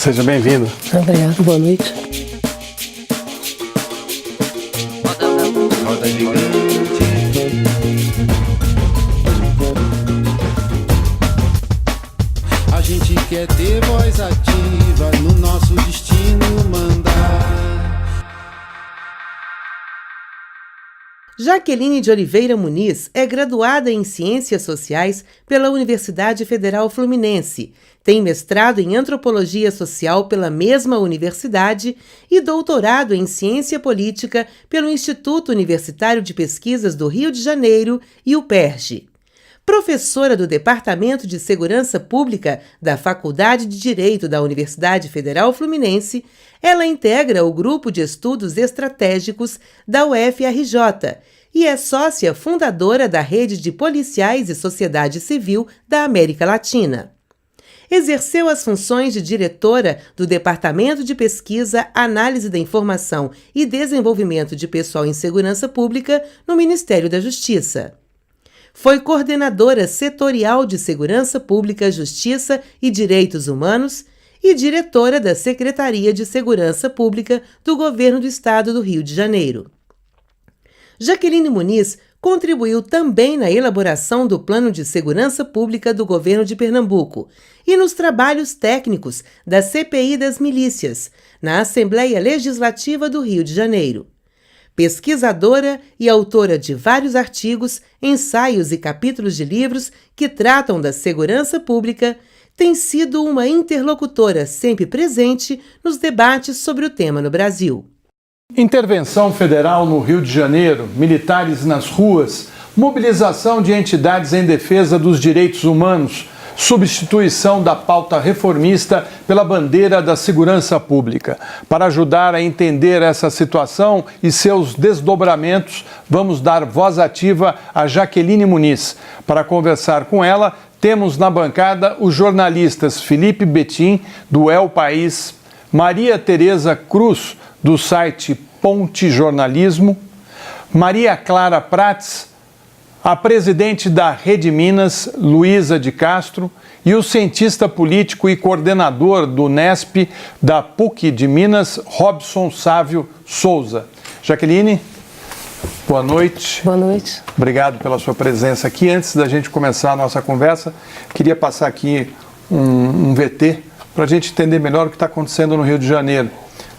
Seja bem-vindo. Obrigado, boa noite. Roda gigante. A gente quer ter voz ativa no nosso destino mandar. Jaqueline de Oliveira Muniz é graduada em Ciências Sociais pela Universidade Federal Fluminense, tem mestrado em Antropologia Social pela mesma universidade e doutorado em Ciência Política pelo Instituto Universitário de Pesquisas do Rio de Janeiro e o PERJ. Professora do Departamento de Segurança Pública da Faculdade de Direito da Universidade Federal Fluminense, ela integra o Grupo de Estudos Estratégicos da UFRJ e é sócia fundadora da Rede de Policiais e Sociedade Civil da América Latina. Exerceu as funções de diretora do Departamento de Pesquisa, Análise da Informação e Desenvolvimento de Pessoal em Segurança Pública no Ministério da Justiça. Foi coordenadora setorial de Segurança Pública, Justiça e Direitos Humanos e diretora da Secretaria de Segurança Pública do Governo do Estado do Rio de Janeiro. Jaqueline Muniz contribuiu também na elaboração do Plano de Segurança Pública do Governo de Pernambuco e nos trabalhos técnicos da CPI das Milícias, na Assembleia Legislativa do Rio de Janeiro. Pesquisadora e autora de vários artigos, ensaios e capítulos de livros que tratam da segurança pública, tem sido uma interlocutora sempre presente nos debates sobre o tema no Brasil. Intervenção federal no Rio de Janeiro, militares nas ruas, mobilização de entidades em defesa dos direitos humanos, substituição da pauta reformista pela bandeira da segurança pública. Para ajudar a entender essa situação e seus desdobramentos, vamos dar voz ativa a Jaqueline Muniz. Para conversar com ela, temos na bancada os jornalistas Felipe Betim, do El País, Maria Tereza Cruz, do site Ponte Jornalismo, Maria Clara Prats, a presidente da Rede Minas, Luísa de Castro, e o cientista político e coordenador do NESP da PUC de Minas, Robson Sávio Souza. Jaqueline, boa noite. Boa noite. Obrigado pela sua presença aqui. Antes da gente começar a nossa conversa, queria passar aqui um VT para a gente entender melhor o que está acontecendo no Rio de Janeiro.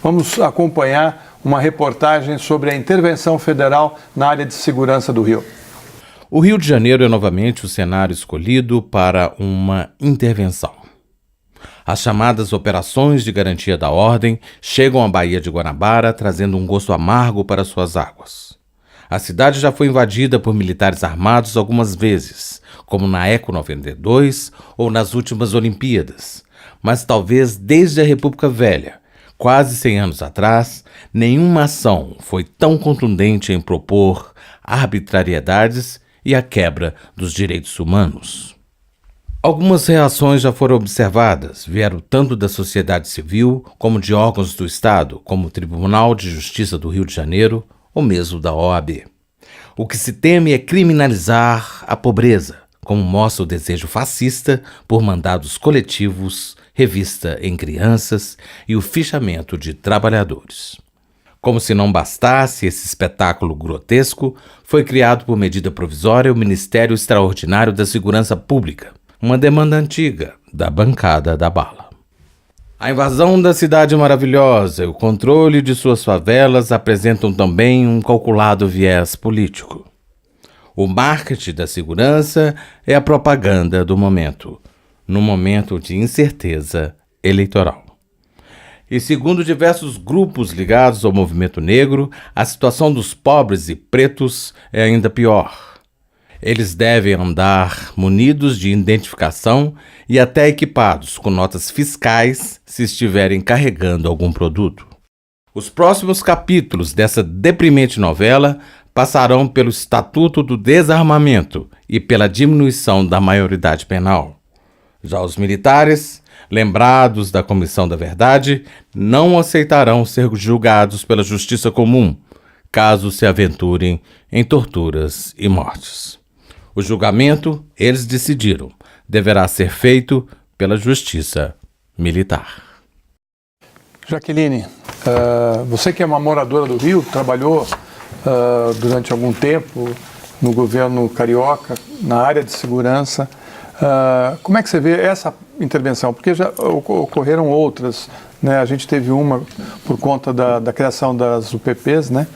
Vamos acompanhar uma reportagem sobre a intervenção federal na área de segurança do Rio. O Rio de Janeiro é novamente o cenário escolhido para uma intervenção. As chamadas operações de garantia da ordem chegam à Baía de Guanabara trazendo um gosto amargo para suas águas. A cidade já foi invadida por militares armados algumas vezes, como na Eco 92 ou nas últimas Olimpíadas, mas talvez desde a República Velha, quase 100 anos atrás, nenhuma ação foi tão contundente em propor arbitrariedades e a quebra dos direitos humanos. Algumas reações já foram observadas, vieram tanto da sociedade civil como de órgãos do Estado, como o Tribunal de Justiça do Rio de Janeiro ou mesmo da OAB. O que se teme é criminalizar a pobreza, como mostra o desejo fascista por mandados coletivos, revista em crianças e o fichamento de trabalhadores. Como se não bastasse esse espetáculo grotesco, foi criado por medida provisória o Ministério Extraordinário da Segurança Pública, uma demanda antiga da bancada da bala. A invasão da cidade maravilhosa e o controle de suas favelas apresentam também um calculado viés político. O marketing da segurança é a propaganda do momento, num momento de incerteza eleitoral. E segundo diversos grupos ligados ao movimento negro, a situação dos pobres e pretos é ainda pior. Eles devem andar munidos de identificação e até equipados com notas fiscais se estiverem carregando algum produto. Os próximos capítulos dessa deprimente novela passarão pelo Estatuto do Desarmamento e pela diminuição da maioridade penal. Já os militares, lembrados da Comissão da Verdade, não aceitarão ser julgados pela justiça comum, caso se aventurem em torturas e mortes. O julgamento, eles decidiram, deverá ser feito pela justiça militar. Jaqueline, você que é uma moradora do Rio, trabalhou durante algum tempo no governo carioca, na área de segurança, como é que você vê essa intervenção? Porque já ocorreram outras, né? A gente teve uma por conta da criação das UPPs, né?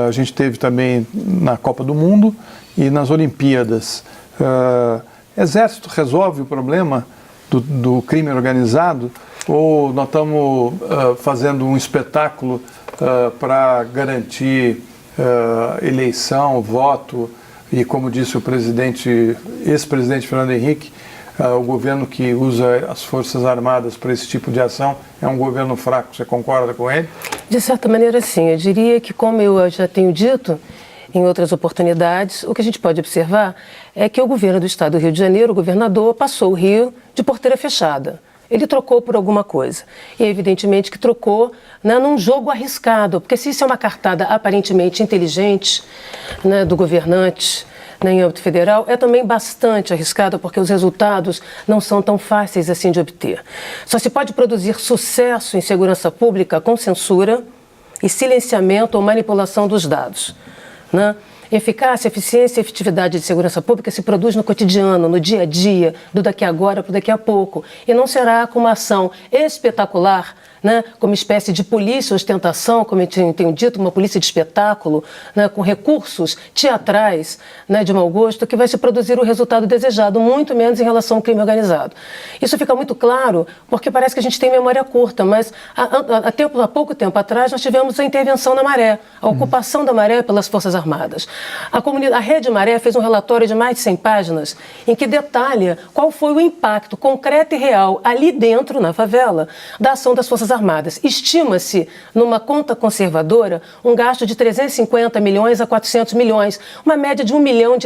A gente teve também na Copa do Mundo e nas Olimpíadas. Exército resolve o problema do crime organizado ou nós estamos fazendo um espetáculo para garantir eleição, voto e, como disse o ex-presidente Fernando Henrique, o governo que usa as Forças Armadas para esse tipo de ação é um governo fraco. Você concorda com ele? De certa maneira, sim. Eu diria que, como eu já tenho dito em outras oportunidades, o que a gente pode observar é que o governo do estado do Rio de Janeiro, o governador, passou o Rio de porteira fechada. Ele trocou por alguma coisa. E evidentemente que trocou, né, num jogo arriscado, porque se isso é uma cartada aparentemente inteligente, né, do governante, né, em âmbito federal, é também bastante arriscado porque os resultados não são tão fáceis assim de obter. Só se pode produzir sucesso em segurança pública com censura e silenciamento ou manipulação dos dados, né? Eficácia, eficiência e efetividade de segurança pública se produz no cotidiano, no dia a dia, do daqui a agora para o daqui a pouco. E não será com uma ação espetacular, né, como espécie de polícia ostentação, como eu tenho dito, uma polícia de espetáculo, né, com recursos teatrais, né, de mau gosto, que vai se produzir o resultado desejado, muito menos em relação ao crime organizado. Isso fica muito claro porque parece que a gente tem memória curta, mas há pouco tempo atrás nós tivemos a intervenção na Maré, a ocupação da Maré pelas Forças Armadas. A Rede Maré fez um relatório de mais de 100 páginas em que detalha qual foi o impacto concreto e real ali dentro, na favela, da ação das Forças Armadas. Estima-se, numa conta conservadora, um gasto de 350 milhões a 400 milhões, uma média de R$1 milhão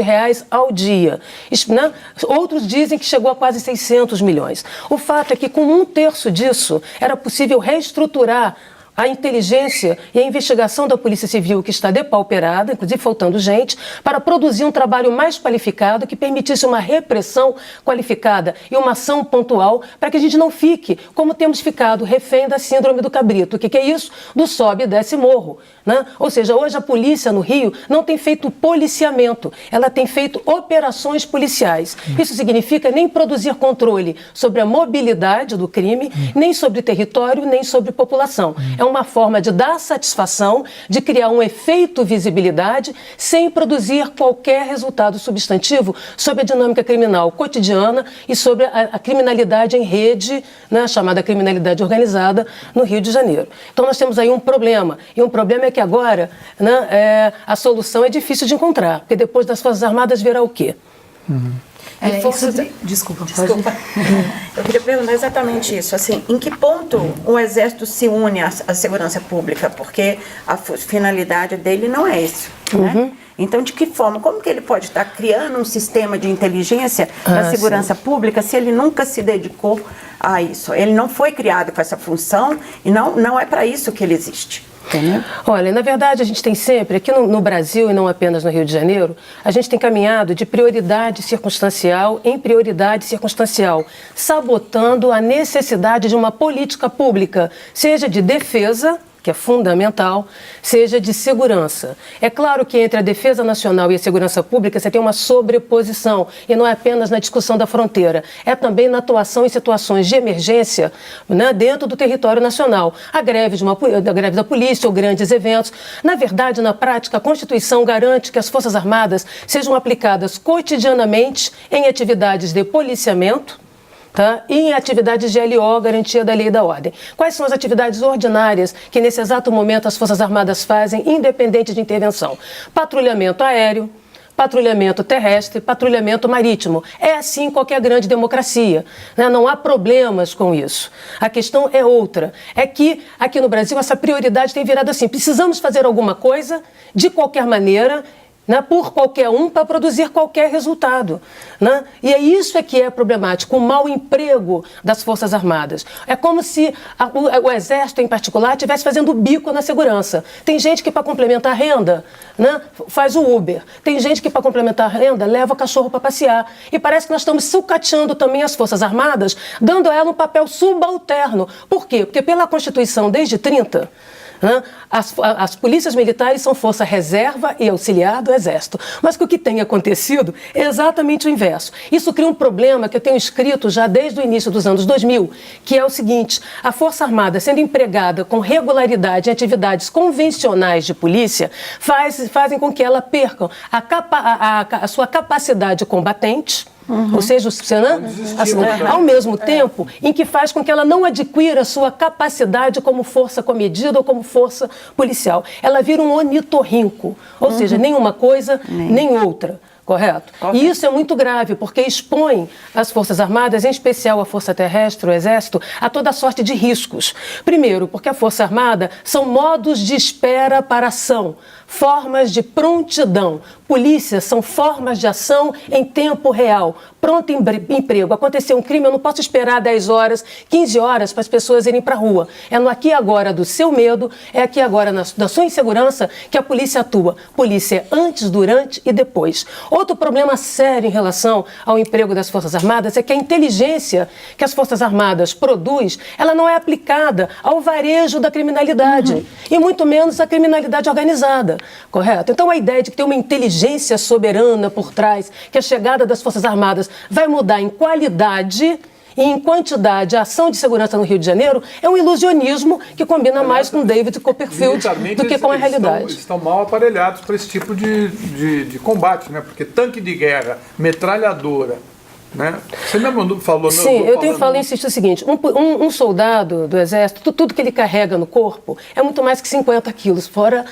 ao dia. Né? Outros dizem que chegou a quase 600 milhões. O fato é que, com 1/3 disso, era possível reestruturar a inteligência e a investigação da Polícia Civil, que está depauperada, inclusive faltando gente, para produzir um trabalho mais qualificado que permitisse uma repressão qualificada e uma ação pontual para que a gente não fique, como temos ficado, refém da síndrome do cabrito. O que é isso? Do sobe e desce morro. Né? Ou seja, hoje a polícia no Rio não tem feito policiamento, ela tem feito operações policiais. Isso significa nem produzir controle sobre a mobilidade do crime, nem sobre território, nem sobre população. É uma forma de dar satisfação, de criar um efeito visibilidade, sem produzir qualquer resultado substantivo sobre a dinâmica criminal cotidiana e sobre a criminalidade em rede, né, chamada criminalidade organizada, no Rio de Janeiro. Então nós temos aí um problema, e um problema é que agora, né, a solução é difícil de encontrar, porque depois das Forças Armadas virá o quê? Desculpa. Eu queria perguntar exatamente isso, assim, em que ponto o Exército se une à segurança pública, porque a finalidade dele não é esse, né? Então, de que forma, como que ele pode estar criando um sistema de inteligência na segurança pública se ele nunca se dedicou a isso? Ele não foi criado com essa função e não é para isso que ele existe. Entendeu? Olha, na verdade a gente tem sempre, aqui no Brasil e não apenas no Rio de Janeiro, a gente tem caminhado de prioridade circunstancial em prioridade circunstancial, sabotando a necessidade de uma política pública, seja de defesa, que é fundamental, seja de segurança. É claro que entre a defesa nacional e a segurança pública você tem uma sobreposição, e não é apenas na discussão da fronteira, é também na atuação em situações de emergência, né, dentro do território nacional. A greve da polícia ou grandes eventos. Na verdade, na prática, a Constituição garante que as Forças Armadas sejam aplicadas cotidianamente em atividades de policiamento, tá? E em atividades de LO, garantia da lei e da ordem. Quais são as atividades ordinárias que nesse exato momento as Forças Armadas fazem, independente de intervenção? Patrulhamento aéreo, patrulhamento terrestre, patrulhamento marítimo. É assim em qualquer grande democracia, né? Não há problemas com isso. A questão é outra, é que aqui no Brasil essa prioridade tem virado assim, precisamos fazer alguma coisa, de qualquer maneira, né, por qualquer um para produzir qualquer resultado. Né? E é isso que é problemático, o mau emprego das Forças Armadas. É como se o Exército, em particular, estivesse fazendo bico na segurança. Tem gente que, para complementar a renda, né, faz o Uber. Tem gente que, para complementar a renda, leva o cachorro para passear. E parece que nós estamos sucateando também as Forças Armadas, dando a ela um papel subalterno. Por quê? Porque pela Constituição, desde 30... As polícias militares são força reserva e auxiliar do Exército. Mas o que tem acontecido é exatamente o inverso. Isso cria um problema que eu tenho escrito já desde o início dos anos 2000, que é o seguinte: a Força Armada, sendo empregada com regularidade em atividades convencionais de polícia, fazem com que ela perca a sua capacidade combatente. Ou seja, ao mesmo tempo em que faz com que ela não adquira sua capacidade como força comedida ou como força policial. Ela vira um ornitorrinco, ou seja, nem uma coisa, nem outra. Correto? E isso é muito grave, porque expõe as Forças Armadas, em especial a Força Terrestre, o Exército, a toda sorte de riscos. Primeiro, porque a Força Armada são modos de espera para ação, formas de prontidão. Polícia são formas de ação em tempo real. Pronto emprego. Aconteceu um crime, eu não posso esperar 10 horas, 15 horas para as pessoas irem para a rua. É no aqui e agora do seu medo, é aqui e agora da sua insegurança que a polícia atua. Polícia antes, durante e depois. Outro problema sério em relação ao emprego das Forças Armadas é que a inteligência que as Forças Armadas produz, ela não é aplicada ao varejo da criminalidade, e muito menos à criminalidade organizada, correto? Então a ideia de que tem uma inteligência soberana por trás, que a chegada das Forças Armadas vai mudar em qualidade e em quantidade a ação de segurança no Rio de Janeiro é um ilusionismo que combina mais com David Copperfield do que com a realidade. Eles estão mal aparelhados para esse tipo de combate, né? Porque tanque de guerra, metralhadora, né? Você mesmo falou... Sim, eu tenho falado e insisto o seguinte: um soldado do Exército, tudo que ele carrega no corpo é muito mais que 50 quilos, fora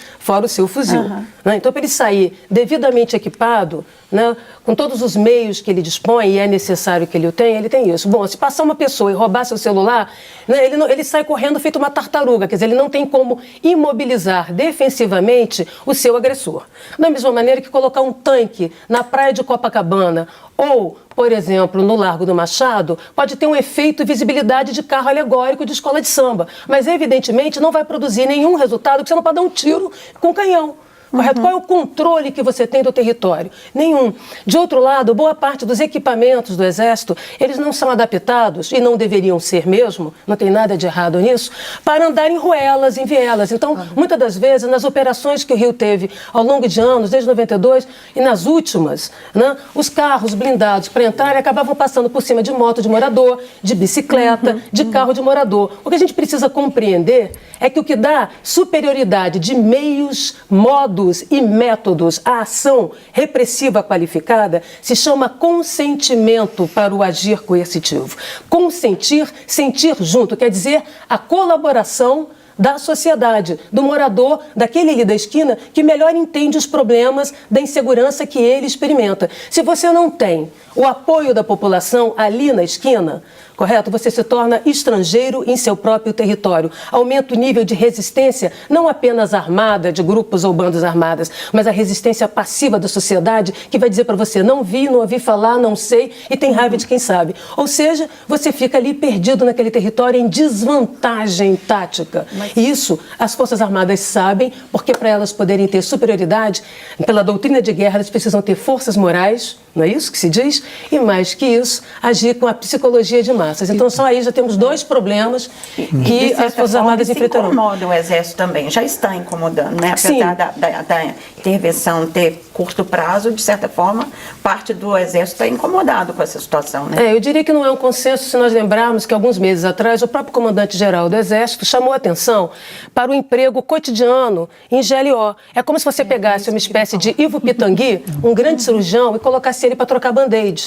o seu fuzil. Né? Então, para ele sair devidamente equipado, né, com todos os meios que ele dispõe, e é necessário que ele o tenha, ele tem isso. Bom, se passar uma pessoa e roubar seu celular, né, ele sai correndo feito uma tartaruga, quer dizer, ele não tem como imobilizar defensivamente o seu agressor. Da mesma maneira que colocar um tanque na praia de Copacabana ou, por exemplo, no Largo do Machado, pode ter um efeito e visibilidade de carro alegórico de escola de samba, mas evidentemente não vai produzir nenhum resultado, porque você não pode dar um tiro com canhão. Correto? Qual é o controle que você tem do território? Nenhum. De outro lado, boa parte dos equipamentos do Exército, eles não são adaptados, e não deveriam ser mesmo, não tem nada de errado nisso, para andar em ruelas, em vielas. Então, muitas das vezes, nas operações que o Rio teve ao longo de anos, desde 92, e nas últimas, né, os carros blindados para entrar acabavam passando por cima de moto de morador, de bicicleta, de carro de morador. O que a gente precisa compreender é que o que dá superioridade de meios, modos e métodos à ação repressiva qualificada se chama consentimento para o agir coercitivo. Consentir, sentir junto, quer dizer a colaboração da sociedade, do morador, daquele ali da esquina que melhor entende os problemas da insegurança que ele experimenta. Se você não tem o apoio da população ali na esquina, correto? Você se torna estrangeiro em seu próprio território. Aumenta o nível de resistência, não apenas armada, de grupos ou bandas armadas, mas a resistência passiva da sociedade, que vai dizer para você: não vi, não ouvi falar, não sei, e tem raiva de quem sabe. Ou seja, você fica ali perdido naquele território em desvantagem tática. E isso as Forças Armadas sabem, porque para elas poderem ter superioridade, pela doutrina de guerra, elas precisam ter forças morais, não é isso que se diz? E mais que isso, agir com a psicologia de massas. Então, só aí já temos dois problemas que as Forças Armadas enfrentarão. Incomoda o Exército também, já está incomodando, né? Apesar da intervenção ter curto prazo, de certa forma, parte do Exército está incomodado com essa situação, né? Eu diria que não é um consenso se nós lembrarmos que alguns meses atrás o próprio comandante-geral do Exército chamou a atenção para o emprego cotidiano em GLO. É como se você pegasse uma espécie de Ivo Pitangui, um grande cirurgião, e colocasse ele para trocar band-aid,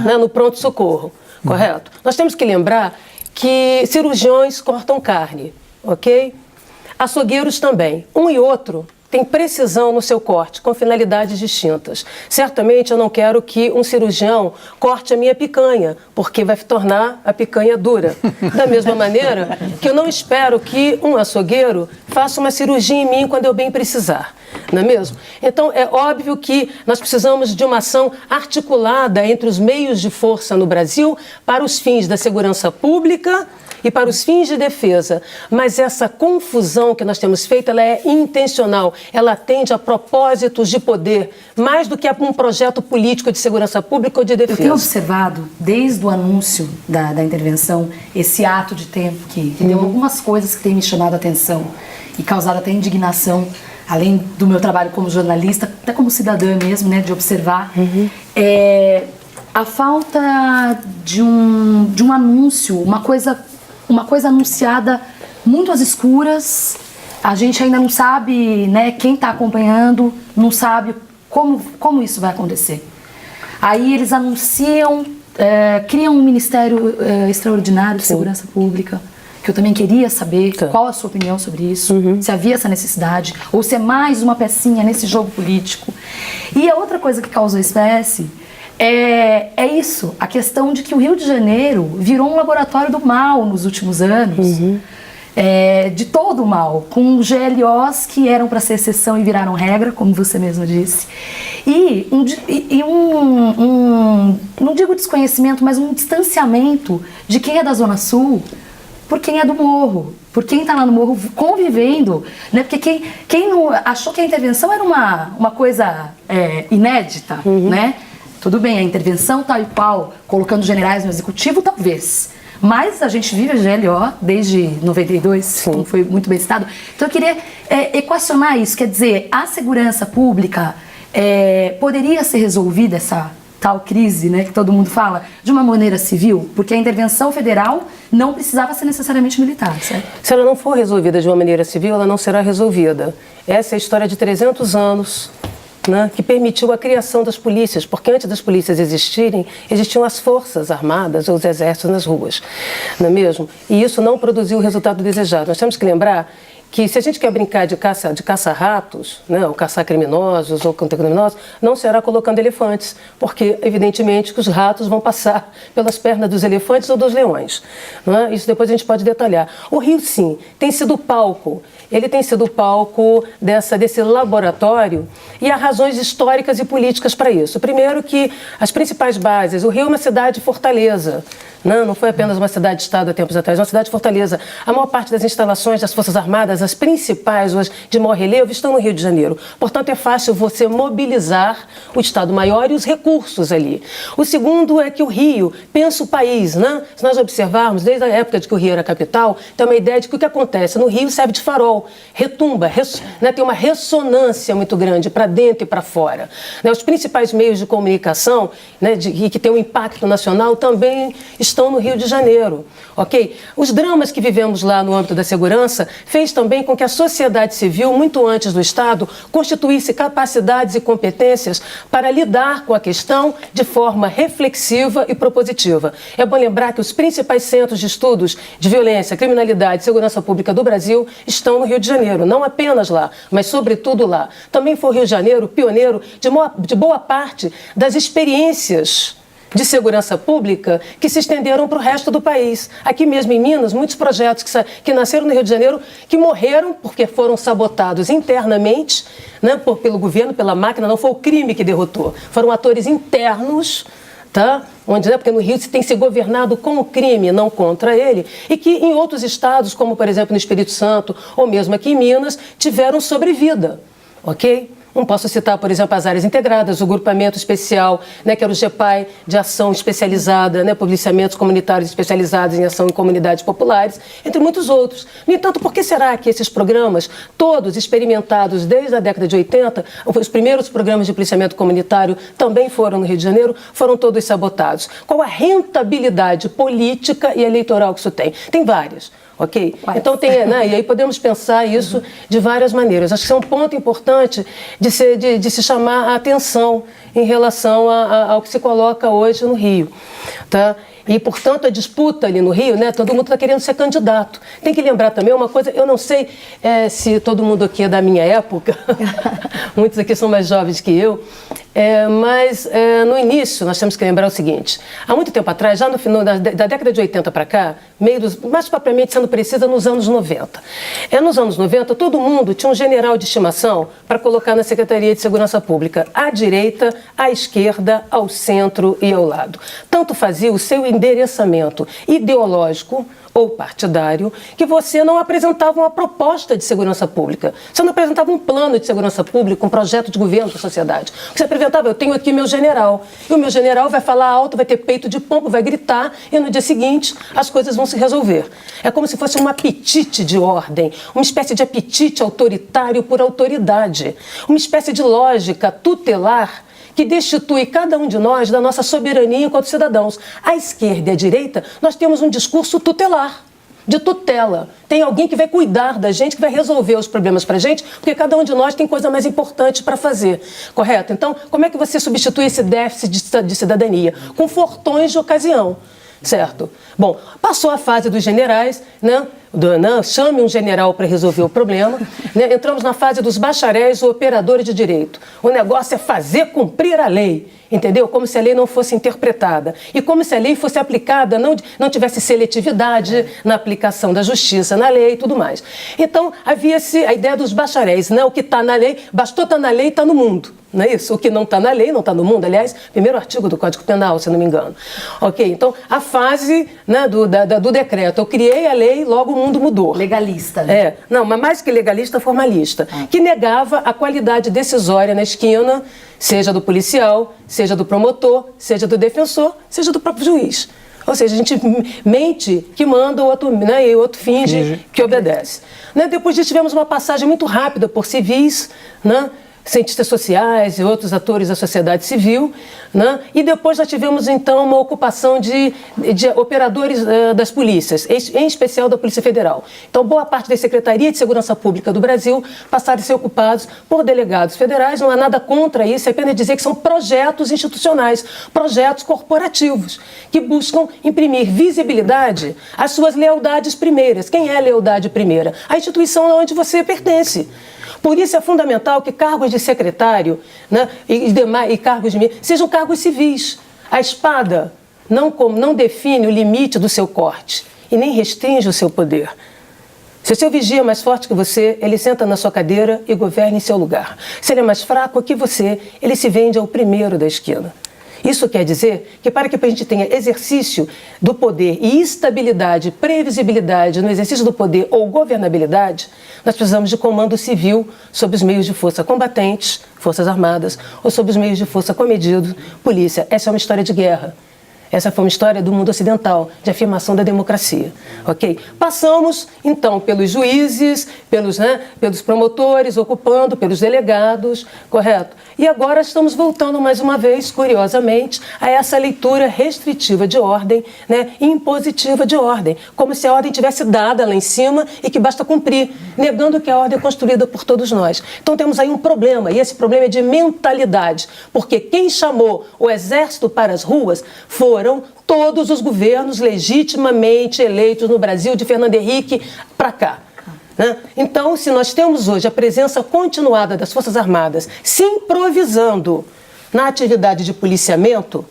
né, no pronto-socorro, correto? Nós temos que lembrar que cirurgiões cortam carne, ok? Açougueiros também. Um e outro tem precisão no seu corte, com finalidades distintas. Certamente eu não quero que um cirurgião corte a minha picanha, porque vai tornar a picanha dura. Da mesma maneira que eu não espero que um açougueiro faça uma cirurgia em mim quando eu bem precisar. Não é mesmo? Então, é óbvio que nós precisamos de uma ação articulada entre os meios de força no Brasil para os fins da segurança pública e para os fins de defesa. Mas essa confusão que nós temos feito, ela é intencional. Ela atende a propósitos de poder, mais do que a um projeto político de segurança pública ou de defesa. Eu tenho observado, desde o anúncio da intervenção, esse ato de tempo que deu algumas coisas que têm me chamado a atenção e causado até indignação, além do meu trabalho como jornalista, até como cidadã mesmo, né, de observar, a falta de um anúncio, uma coisa anunciada muito às escuras. A gente ainda não sabe, né, quem está acompanhando, não sabe como isso vai acontecer. Aí eles anunciam, criam um Ministério Extraordinário de Segurança Pública, que eu também queria saber qual a sua opinião sobre isso, se havia essa necessidade, ou se é mais uma pecinha nesse jogo político. E a outra coisa que causou espécie é isso, a questão de que o Rio de Janeiro virou um laboratório do mal nos últimos anos, de todo o mal, com GLOs que eram para ser exceção e viraram regra, como você mesmo disse, e não digo desconhecimento, mas um distanciamento de quem é da Zona Sul por quem é do morro, por quem está lá no morro convivendo, né? Porque quem não achou que a intervenção era uma coisa inédita, né? Tudo bem, a intervenção tal e qual, colocando generais no executivo, talvez. Mas a gente vive a GLO desde 92, como foi muito bem citado. Então eu queria equacionar isso, quer dizer, a segurança pública poderia ser resolvida, essa tal crise, né, que todo mundo fala, de uma maneira civil, porque a intervenção federal não precisava ser necessariamente militar, certo? Se ela não for resolvida de uma maneira civil, ela não será resolvida. Essa é a história de 300 anos, né, que permitiu a criação das polícias, porque antes das polícias existirem, existiam as forças armadas ou os exércitos nas ruas, não é mesmo? E isso não produziu o resultado desejado. Nós temos que lembrar que se a gente quer brincar de caça-ratos, né, ou caçar criminosos ou contra-criminosos, não será colocando elefantes, porque evidentemente que os ratos vão passar pelas pernas dos elefantes ou dos leões. Né? Isso depois a gente pode detalhar. O Rio, sim, tem sido palco. Ele tem sido palco desse laboratório e há razões históricas e políticas para isso. Primeiro que as principais bases, o Rio é uma cidade fortaleza, não foi apenas uma cidade-estado há tempos atrás, é uma cidade-fortaleza. A maior parte das instalações das Forças Armadas, as principais, as de maior relevo, estão no Rio de Janeiro. Portanto, é fácil você mobilizar o Estado-Maior e os recursos ali. O segundo é que o Rio pensa o país, né? Se nós observarmos, desde a época de que o Rio era capital, tem uma ideia de que o que acontece no Rio serve de farol, retumba, né? Tem uma ressonância muito grande para dentro e para fora. Né? Os principais meios de comunicação, né, que têm um impacto nacional também estão no Rio de Janeiro, ok? Os dramas que vivemos lá no âmbito da segurança fez também com que a sociedade civil, muito antes do Estado, constituísse capacidades e competências para lidar com a questão de forma reflexiva e propositiva. É bom lembrar que os principais centros de estudos de violência, criminalidade e segurança pública do Brasil estão no Rio de Janeiro, não apenas lá, mas sobretudo lá. Também foi o Rio de Janeiro pioneiro de boa parte das experiências de segurança pública que se estenderam para o resto do país. Aqui mesmo em Minas, muitos projetos que nasceram no Rio de Janeiro, que morreram porque foram sabotados internamente, né, pelo governo, pela máquina, não foi o crime que derrotou, foram atores internos, tá? Onde, né, porque no Rio se tem se governado com o crime, não contra ele, e que em outros estados, como por exemplo no Espírito Santo, ou mesmo aqui em Minas, tiveram sobrevida, ok? Não posso citar, por exemplo, as áreas integradas, o grupamento especial, né, que era o GEPAI, de ação especializada, né, policiamentos comunitários especializados em ação em comunidades populares, entre muitos outros. No entanto, por que será que esses programas, todos experimentados desde a década de 80, os primeiros programas de policiamento comunitário também foram no Rio de Janeiro, foram todos sabotados? Qual a rentabilidade política e eleitoral que isso tem? Tem várias. Ok? Então, né, e aí podemos pensar isso de várias maneiras. Acho que isso é um ponto importante de de se chamar a atenção em relação ao que se coloca hoje no Rio, tá? E, portanto, a disputa ali no Rio, né, todo mundo está querendo ser candidato. Tem que lembrar também uma coisa, eu não sei se todo mundo aqui é da minha época, muitos aqui são mais jovens que eu, mas no início nós temos que lembrar o seguinte, há muito tempo atrás, já no final da década de 80 para cá, mais propriamente sendo precisa, nos anos 90. Nos anos 90, todo mundo tinha um general de estimação para colocar na Secretaria de Segurança Pública, à direita, à esquerda, ao centro e ao lado. Tanto fazia o seu endereçamento ideológico ou partidário, que você não apresentava uma proposta de segurança pública. Você não apresentava um plano de segurança pública, um projeto de governo da sociedade. O que você apresentava, eu tenho aqui meu general. E o meu general vai falar alto, vai ter peito de pombo, vai gritar, e no dia seguinte as coisas vão se resolver. É como se fosse um apetite de ordem, uma espécie de apetite autoritário por autoridade, uma espécie de lógica tutelar que destitui cada um de nós da nossa soberania enquanto cidadãos. À esquerda e à direita, nós temos um discurso tutelar, de tutela. Tem alguém que vai cuidar da gente, que vai resolver os problemas para a gente, porque cada um de nós tem coisa mais importante para fazer, correto? Então, como é que você substitui esse déficit de cidadania? Com fortões de ocasião, certo? Bom, passou a fase dos generais, né? Chame um general para resolver o problema, né? Entramos na fase dos bacharéis ou operadores de direito. O negócio é fazer cumprir a lei, entendeu? Como se a lei não fosse interpretada e como se a lei fosse aplicada, não tivesse seletividade na aplicação da justiça na lei e tudo mais. Então, havia-se a ideia dos bacharéis, né? O que está na lei, bastou estar na lei e está no mundo. Não é isso? O que não está na lei, não está no mundo. Aliás, primeiro artigo do Código Penal, se não me engano. Ok, então a fase, né, do decreto. Eu criei a lei, logo o mundo mudou. Legalista. Né? Não, mas mais que legalista, formalista. Que negava a qualidade decisória na esquina, seja do policial, seja do promotor, seja do defensor, seja do próprio juiz. Ou seja, a gente mente que manda, o outro, né, e o outro finge que obedece. Né, depois disso, tivemos uma passagem muito rápida por civis, né? Cientistas sociais e outros atores da sociedade civil, né? E depois nós tivemos, então, uma ocupação de operadores das polícias, em especial da Polícia Federal. Então, boa parte da Secretaria de Segurança Pública do Brasil passaram a ser ocupados por delegados federais. Não há nada contra isso, é apenas dizer que são projetos institucionais, projetos corporativos, que buscam imprimir visibilidade às suas lealdades primeiras. Quem é a lealdade primeira? A instituição onde você pertence. Por isso é fundamental que cargos de secretário, né, e cargos de sejam cargos civis. A espada não define o limite do seu corte e nem restringe o seu poder. Se o seu vigia é mais forte que você, ele senta na sua cadeira e governa em seu lugar. Se ele é mais fraco que você, ele se vende ao primeiro da esquina. Isso quer dizer que para que a gente tenha exercício do poder e estabilidade, previsibilidade no exercício do poder ou governabilidade, nós precisamos de comando civil sob os meios de força combatentes, forças armadas, ou sob os meios de força comedidos, polícia. Essa é uma história de guerra. Essa foi uma história do mundo ocidental, de afirmação da democracia. Ok? Passamos, então, pelos juízes, pelos promotores, ocupando, pelos delegados, correto? E agora estamos voltando mais uma vez, curiosamente, a essa leitura restritiva de ordem, né, e impositiva de ordem, como se a ordem tivesse dada lá em cima e que basta cumprir, negando que a ordem é construída por todos nós. Então temos aí um problema, e esse problema é de mentalidade, porque quem chamou o exército para as ruas foram todos os governos legitimamente eleitos no Brasil, de Fernando Henrique para cá. Né? Então, se nós temos hoje a presença continuada das Forças Armadas se improvisando na atividade de policiamento,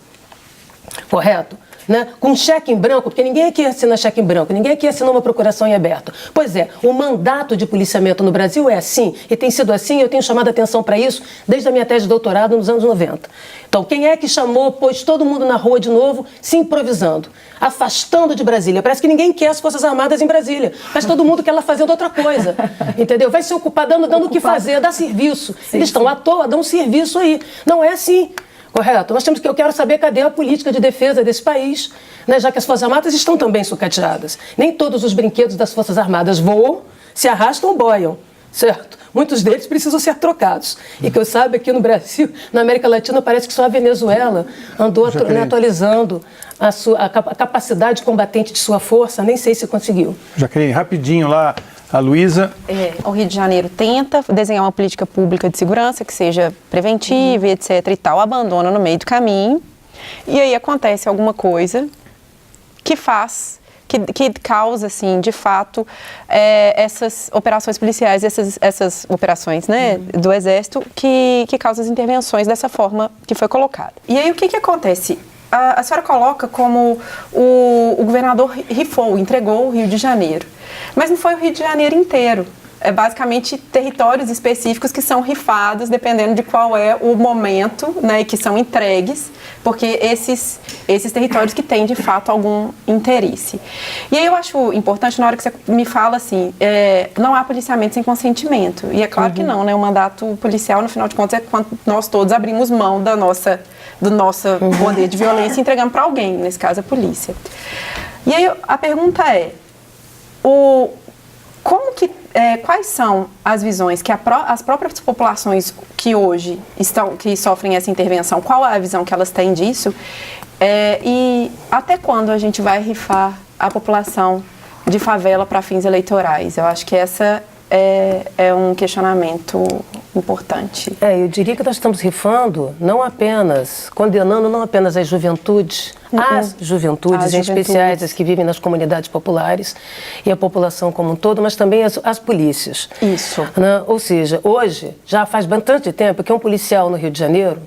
correto? Né? Com cheque em branco, porque ninguém aqui assina cheque em branco, ninguém aqui assinou uma procuração em aberto. Pois é, o mandato de policiamento no Brasil é assim, e tem sido assim, eu tenho chamado a atenção para isso desde a minha tese de doutorado nos anos 90. Então, quem é que chamou, pôs todo mundo na rua de novo, se improvisando, afastando de Brasília? Parece que ninguém quer as Forças Armadas em Brasília, mas todo mundo quer lá fazendo outra coisa, entendeu? Vai se ocupar dando o que fazer, dar serviço. Eles estão à toa, dão serviço aí. Não é assim. Correto? Eu quero saber cadê a política de defesa desse país, né, já que as Forças Armadas estão também sucateadas. Nem todos os brinquedos das Forças Armadas voam, se arrastam ou boiam, certo? Muitos deles precisam ser trocados. E que eu saiba, aqui no Brasil, na América Latina, parece que só a Venezuela andou atualizando a capacidade combatente de sua força, nem sei se conseguiu. Jaqueline, rapidinho lá, A Luísa? O Rio de Janeiro tenta desenhar uma política pública de segurança que seja preventiva, etc. e tal, abandona no meio do caminho, e aí acontece alguma coisa que causa, assim, de fato, essas operações policiais, essas operações, né, do Exército, que causam as intervenções dessa forma que foi colocada. E aí o que acontece? A senhora coloca como o governador entregou o Rio de Janeiro. Mas não foi o Rio de Janeiro inteiro. É basicamente territórios específicos que são rifados dependendo de qual é o momento, né, e que são entregues, porque esses territórios que têm de fato algum interesse. E aí eu acho importante, na hora que você me fala assim, não há policiamento sem consentimento. E é claro que não, né? O mandato policial, no final de contas, é quando nós todos abrimos mão do nosso poder de violência e entregamos para alguém, nesse caso a polícia. E aí a pergunta é, quais são as visões que as próprias populações que hoje que sofrem essa intervenção, qual é a visão que elas têm disso? E até quando a gente vai rifar a população de favela para fins eleitorais? Eu acho que essa é um questionamento importante. Eu diria que nós estamos rifando, condenando não apenas as juventudes, as juventudes, em especiais as que vivem nas comunidades populares e a população como um todo, mas também as polícias. Isso. Né? Ou seja, hoje, já faz bastante tempo que um policial no Rio de Janeiro,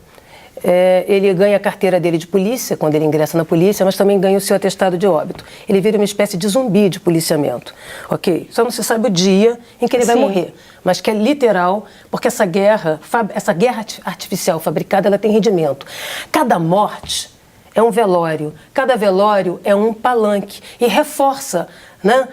ele ganha a carteira dele de polícia, quando ele ingressa na polícia, mas também ganha o seu atestado de óbito. Ele vira uma espécie de zumbi de policiamento, ok? Só não se sabe o dia em que ele vai morrer, mas que é literal, porque essa guerra artificial fabricada, ela tem rendimento. Cada morte é um velório, cada velório é um palanque e reforça, né?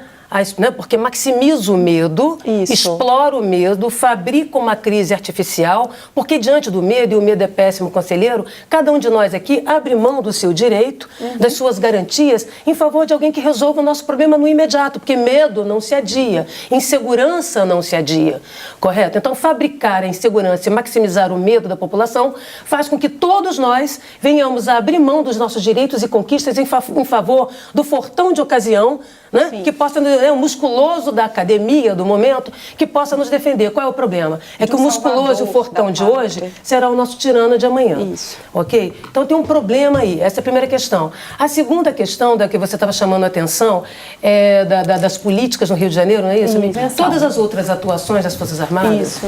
Porque maximiza o medo, explora o medo, fabrica uma crise artificial, porque diante do medo, e o medo é péssimo, conselheiro, cada um de nós aqui abre mão do seu direito, das suas garantias, em favor de alguém que resolva o nosso problema no imediato, porque medo não se adia, insegurança não se adia, correto? Então, fabricar a insegurança e maximizar o medo da população faz com que todos nós venhamos a abrir mão dos nossos direitos e conquistas em favor do fortão de ocasião, né? Que possa, o musculoso da academia do momento, que possa nos defender. Qual é o problema? É que o musculoso e o fortão de hoje será o nosso tirano de amanhã. Isso. Ok? Então tem um problema aí. Essa é a primeira questão. A segunda questão da que você estava chamando a atenção é das políticas no Rio de Janeiro, não é isso? Todas as outras atuações das Forças Armadas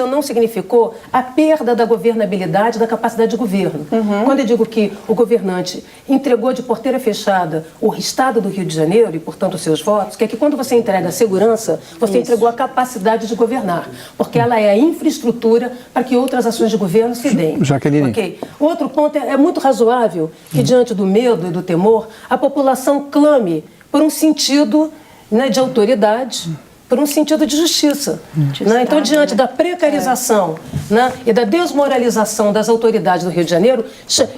não significou a perda da governabilidade, da capacidade de governo. Quando eu digo que o governante entregou de porteira fechada o Estado do Rio de Janeiro, e, portanto, os seus votos, que é que quando você entrega a segurança, você entregou a capacidade de governar, porque ela é a infraestrutura para que outras ações de governo se deem. Jaqueline. Okay. Outro ponto é muito razoável que, diante do medo e do temor, a população clame por um sentido, né, de autoridade, por um sentido de justiça. Né? Então, diante da precarização, né, e da desmoralização das autoridades do Rio de Janeiro,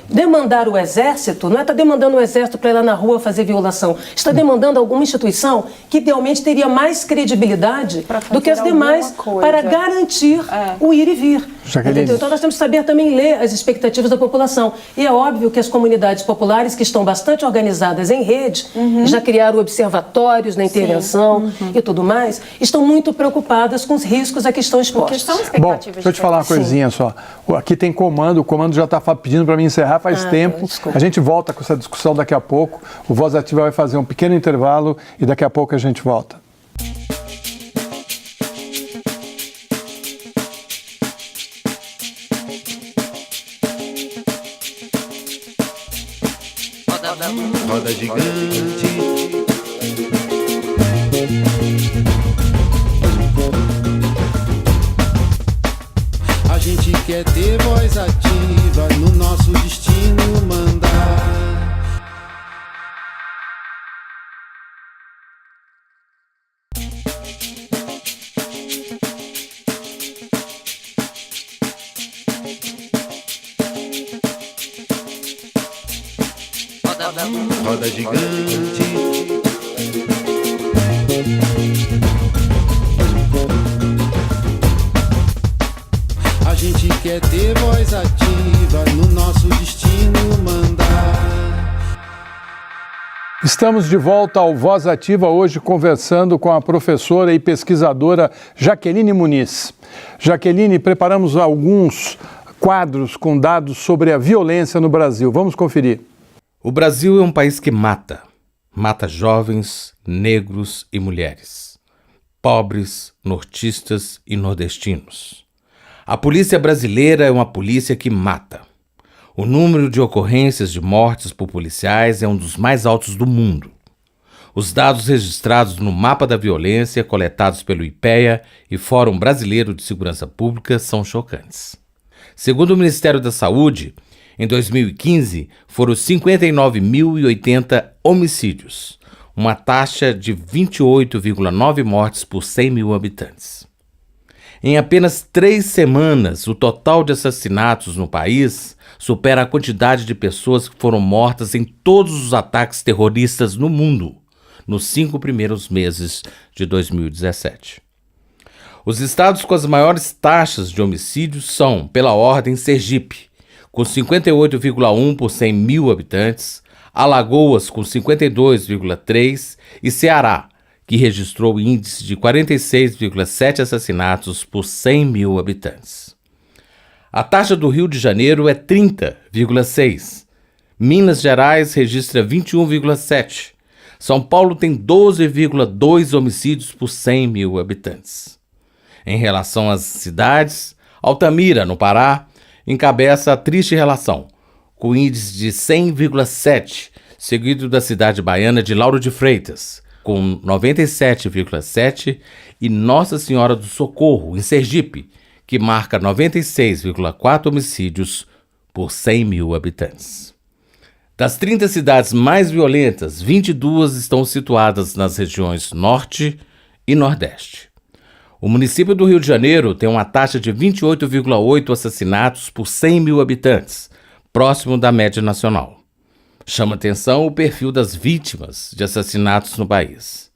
demandar o Exército, não é estar demandando o Exército para ir lá na rua fazer violação, está demandando alguma instituição que idealmente teria mais credibilidade do que as demais para garantir o ir e vir. Então nós temos que saber também ler as expectativas da população. E é óbvio que as comunidades populares, que estão bastante organizadas em rede, já criaram observatórios na intervenção e tudo mais, estão muito preocupadas com os riscos a que estão expostos. Bom, deixa eu te falar uma coisinha só. Aqui tem comando, o comando já está pedindo para mim encerrar faz tempo. A gente volta com essa discussão daqui a pouco. O Voz Ativa vai fazer um pequeno intervalo e daqui a pouco a gente volta. Roda gigante. A gente quer ter voz ativa no nosso destino mandar. Roda gigante. A gente quer ter voz ativa no nosso destino mandar. Estamos de volta ao Voz Ativa, hoje conversando com a professora e pesquisadora Jaqueline Muniz. Jaqueline, preparamos alguns quadros com dados sobre a violência no Brasil. Vamos conferir. O Brasil é um país que mata. Mata jovens, negros e mulheres. Pobres, nortistas e nordestinos. A polícia brasileira é uma polícia que mata. O número de ocorrências de mortes por policiais é um dos mais altos do mundo. Os dados registrados no Mapa da Violência, coletados pelo IPEA e Fórum Brasileiro de Segurança Pública, são chocantes. Segundo o Ministério da Saúde, em 2015 foram 59.080 homicídios, uma taxa de 28,9 mortes por 100 mil habitantes. Em apenas 3 semanas, o total de assassinatos no país supera a quantidade de pessoas que foram mortas em todos os ataques terroristas no mundo, nos 5 primeiros meses de 2017. Os estados com as maiores taxas de homicídios são, pela ordem, Sergipe, com 58,1 por 100 mil habitantes, Alagoas, com 52,3 e Ceará, que registrou índice de 46,7 assassinatos por 100 mil habitantes. A taxa do Rio de Janeiro é 30,6. Minas Gerais registra 21,7. São Paulo tem 12,2 homicídios por 100 mil habitantes. Em relação às cidades, Altamira, no Pará, encabeça a triste relação, com índice de 100,7, seguido da cidade baiana de Lauro de Freitas, com 97,7, e Nossa Senhora do Socorro, em Sergipe, que marca 96,4 homicídios por 100 mil habitantes. Das 30 cidades mais violentas, 22 estão situadas nas regiões Norte e Nordeste. O município do Rio de Janeiro tem uma taxa de 28,8 assassinatos por 100 mil habitantes, próximo da média nacional. Chama atenção o perfil das vítimas de assassinatos no país.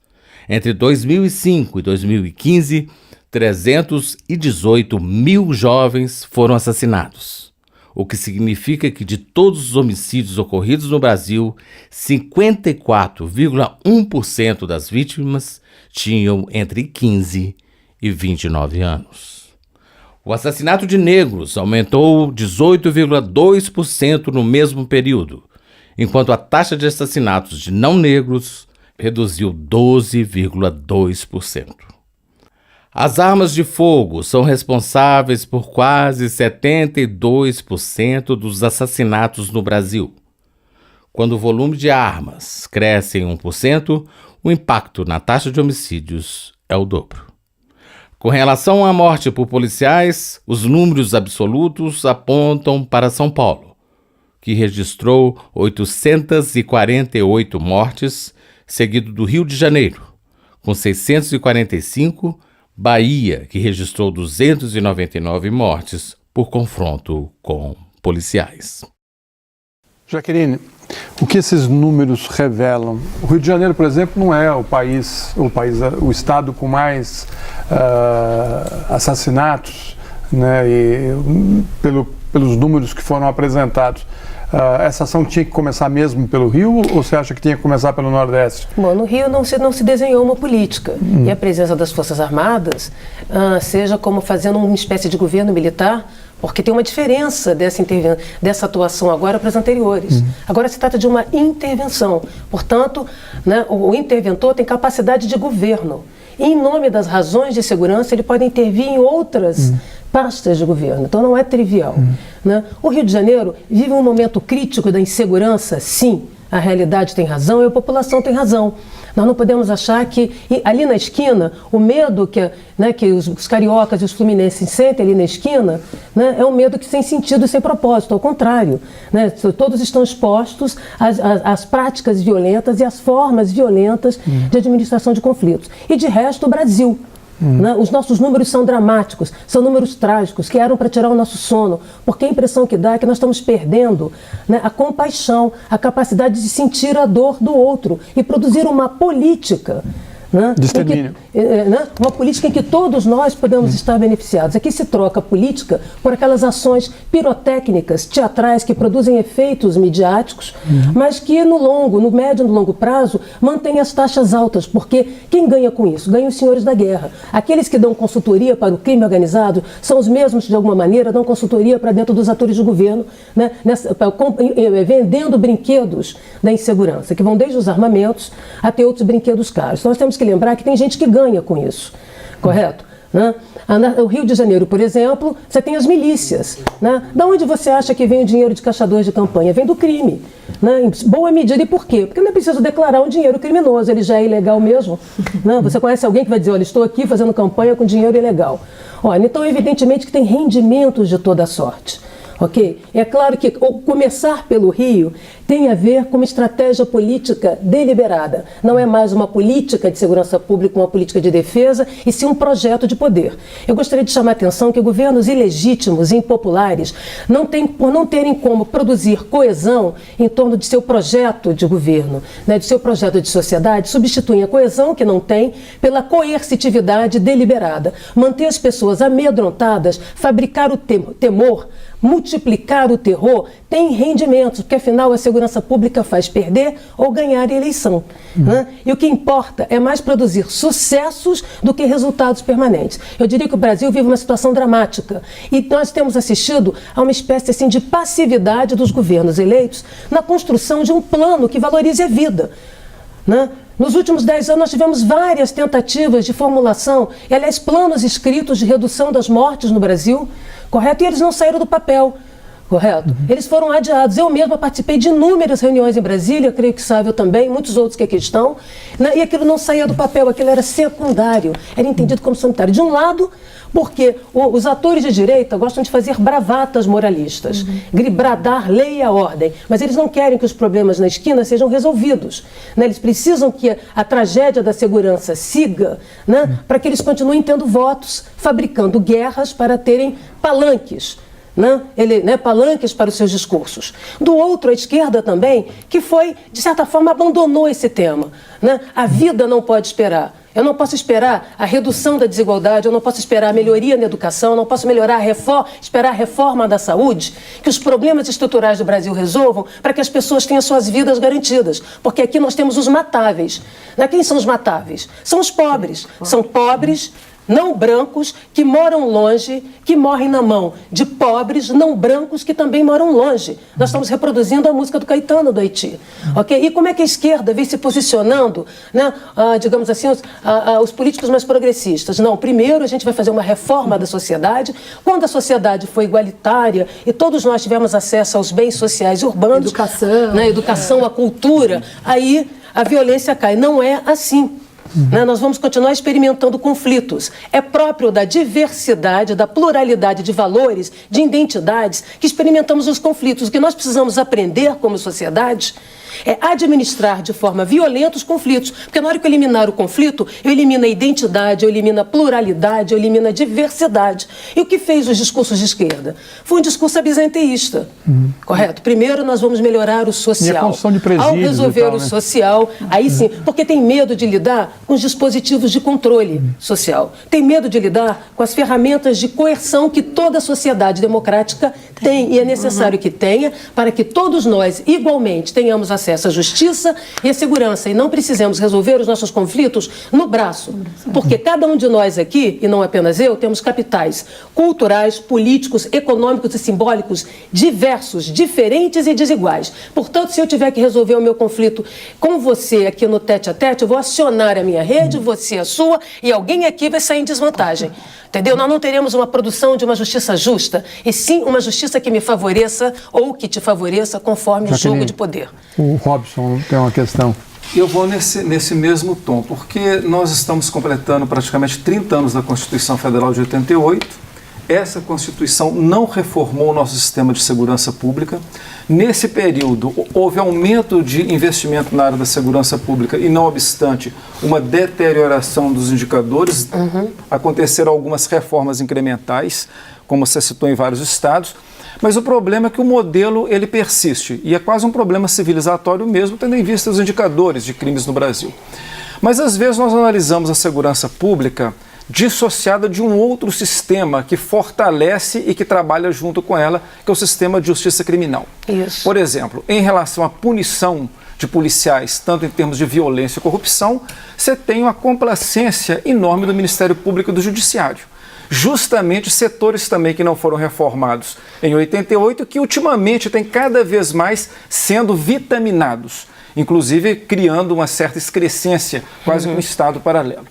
Entre 2005 e 2015, 318 mil jovens foram assassinados, o que significa que de todos os homicídios ocorridos no Brasil, 54,1% das vítimas tinham entre 15 e 29 anos. O assassinato de negros aumentou 18,2% no mesmo período, enquanto a taxa de assassinatos de não negros reduziu 12,2%. As armas de fogo são responsáveis por quase 72% dos assassinatos no Brasil. Quando o volume de armas cresce em 1%, o impacto na taxa de homicídios é o dobro. Com relação à morte por policiais, os números absolutos apontam para São Paulo, que registrou 848 mortes, seguido do Rio de Janeiro, com 645, Bahia, que registrou 299 mortes por confronto com policiais. Jaqueline, o que esses números revelam? O Rio de Janeiro, por exemplo, não é o estado com mais assassinatos, né, pelos números que foram apresentados. Essa ação tinha que começar mesmo pelo Rio ou você acha que tinha que começar pelo Nordeste? Bom, no Rio não se desenhou uma política e a presença das Forças Armadas seja como fazendo uma espécie de governo militar, porque tem uma diferença dessa atuação agora para as anteriores. Agora se trata de uma intervenção, portanto, né, o interventor tem capacidade de governo e em nome das razões de segurança ele pode intervir em outras pastas de governo, então não é trivial. Né? O Rio de Janeiro vive um momento crítico da insegurança, sim, a realidade tem razão e a população tem razão. Nós não podemos achar que ali na esquina, o medo que os cariocas e os fluminenses sentem ali na esquina, né, é um medo que sem sentido e sem propósito, ao contrário. Né, todos estão expostos às práticas violentas e às formas violentas de administração de conflitos. E de resto, o Brasil. Né? Os nossos números são dramáticos, são números trágicos, que eram para tirar o nosso sono, porque a impressão que dá é que nós estamos perdendo, né, a compaixão, a capacidade de sentir a dor do outro e produzir uma política, Né? De extermínio. Né? Uma política em que todos nós podemos estar beneficiados. Aqui se troca a política por aquelas ações pirotécnicas, teatrais, que produzem efeitos midiáticos, mas que no médio e no longo prazo mantêm as taxas altas, porque quem ganha com isso? Ganham os senhores da guerra. Aqueles que dão consultoria para o crime organizado são os mesmos que, de alguma maneira, dão consultoria para dentro dos atores do governo, né? Vendendo brinquedos da insegurança, que vão desde os armamentos até outros brinquedos caros. Nós temos que lembrar que tem gente que ganha com isso, correto? Né? O Rio de Janeiro, por exemplo, você tem as milícias. Né? Da onde você acha que vem o dinheiro de caçadores de campanha? Vem do crime. Né? Em boa medida. E por quê? Porque não é preciso declarar um dinheiro criminoso, ele já é ilegal mesmo. Né? Você conhece alguém que vai dizer, olha, estou aqui fazendo campanha com dinheiro ilegal. Olha, então, evidentemente que tem rendimentos de toda sorte. Ok? É claro que começar pelo Rio tem a ver com uma estratégia política deliberada. Não é mais uma política de segurança pública, uma política de defesa, e sim um projeto de poder. Eu gostaria de chamar a atenção que governos ilegítimos e impopulares por não terem como produzir coesão em torno de seu projeto de governo, né, de seu projeto de sociedade, substituem a coesão que não tem pela coercitividade deliberada. Manter as pessoas amedrontadas, fabricar o temor, multiplicar o terror, tem rendimentos, porque afinal a segurança pública faz perder ou ganhar a eleição. Né? E o que importa é mais produzir sucessos do que resultados permanentes. Eu diria que o Brasil vive uma situação dramática e nós temos assistido a uma espécie assim, de passividade dos governos eleitos na construção de um plano que valorize a vida. Né? Nos últimos 10 anos nós tivemos várias tentativas de formulação, e aliás planos escritos de redução das mortes no Brasil, correto? E eles não saíram do papel, correto? Eles foram adiados. Eu mesma participei de inúmeras reuniões em Brasília, creio que Sávio também, muitos outros que aqui estão, né? E aquilo não saía do papel, aquilo era secundário, era entendido como sanitário. De um lado, porque os atores de direita gostam de fazer bravatas moralistas, bradar lei e a ordem, mas eles não querem que os problemas na esquina sejam resolvidos. Né? Eles precisam que a tragédia da segurança siga, né? Para que eles continuem tendo votos, fabricando guerras para terem palanques. Palanques para os seus discursos. Do outro, a esquerda também, que foi, de certa forma, abandonou esse tema. Né? A vida não pode esperar. Eu não posso esperar a redução da desigualdade, eu não posso esperar a melhoria na educação, eu não posso esperar a reforma da saúde, que os problemas estruturais do Brasil resolvam para que as pessoas tenham suas vidas garantidas. Porque aqui nós temos os matáveis. Né? Quem são os matáveis? São os pobres. São pobres não brancos que moram longe, que morrem na mão de pobres não brancos que também moram longe. Nós estamos reproduzindo a música do Caetano do Haiti. Okay? E como é que a esquerda vem se posicionando, né, digamos assim, os políticos mais progressistas? Não, primeiro a gente vai fazer uma reforma da sociedade. Quando a sociedade foi igualitária e todos nós tivemos acesso aos bens sociais urbanos, educação, a cultura, aí a violência cai. Não é assim. Nós vamos continuar experimentando conflitos. É próprio da diversidade, da pluralidade de valores, de identidades, que experimentamos os conflitos. O que nós precisamos aprender como sociedade é administrar de forma violenta os conflitos. Porque na hora que eu eliminar o conflito, eu elimino a identidade, eu elimino a pluralidade, eu elimino a diversidade. E o que fez os discursos de esquerda? Foi um discurso abizenteísta, correto? Primeiro nós vamos melhorar o social. E a construção de presídios. Ao resolver o social, aí sim, porque tem medo de lidar com os dispositivos de controle social. Tem medo de lidar com as ferramentas de coerção que toda sociedade democrática tem. E é necessário que tenha para que todos nós, igualmente, tenhamos acesso à justiça e à segurança. E não precisamos resolver os nossos conflitos no braço. Porque cada um de nós aqui, e não apenas eu, temos capitais culturais, políticos, econômicos e simbólicos diversos, diferentes e desiguais. Portanto, se eu tiver que resolver o meu conflito com você aqui no tete-a-tete, eu vou acionar a minha rede, você a sua, e alguém aqui vai sair em desvantagem. Entendeu? Nós não teremos uma produção de uma justiça justa, e sim uma justiça que me favoreça ou que te favoreça conforme o jogo de poder. O Robson tem uma questão. Eu vou nesse mesmo tom, porque nós estamos completando praticamente 30 anos da Constituição Federal de 88. Essa Constituição não reformou o nosso sistema de segurança pública. Nesse período, houve aumento de investimento na área da segurança pública e, não obstante, uma deterioração dos indicadores. Aconteceram algumas reformas incrementais, como você citou em vários estados. Mas o problema é que o modelo ele persiste e é quase um problema civilizatório mesmo, tendo em vista os indicadores de crimes no Brasil. Mas às vezes nós analisamos a segurança pública dissociada de um outro sistema que fortalece e que trabalha junto com ela, que é o sistema de justiça criminal. Isso. Por exemplo, em relação à punição de policiais, tanto em termos de violência e corrupção, você tem uma complacência enorme do Ministério Público e do Judiciário. Justamente setores também que não foram reformados em 88, que ultimamente têm cada vez mais sendo vitaminados, inclusive criando uma certa excrescência, quase que um Estado paralelo.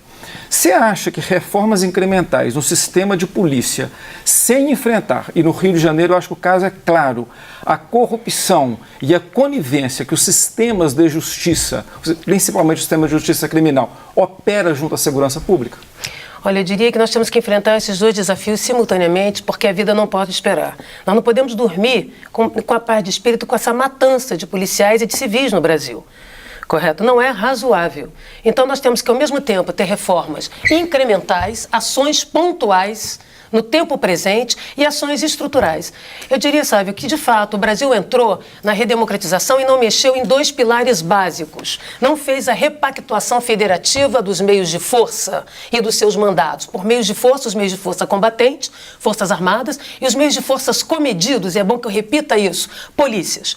Você acha que reformas incrementais no sistema de polícia, sem enfrentar, e no Rio de Janeiro eu acho que o caso é claro, a corrupção e a conivência que os sistemas de justiça, principalmente o sistema de justiça criminal, opera junto à segurança pública? Olha, eu diria que nós temos que enfrentar esses dois desafios simultaneamente, porque a vida não pode esperar. Nós não podemos dormir com a paz de espírito com essa matança de policiais e de civis no Brasil. Correto? Não é razoável. Então nós temos que, ao mesmo tempo, ter reformas incrementais, ações pontuais no tempo presente e ações estruturais. Eu diria, sabe, que de fato o Brasil entrou na redemocratização e não mexeu em dois pilares básicos. Não fez a repactuação federativa dos meios de força e dos seus mandatos. Por meios de força, os meios de força combatentes, forças armadas, e os meios de forças comedidos, e é bom que eu repita isso, polícias.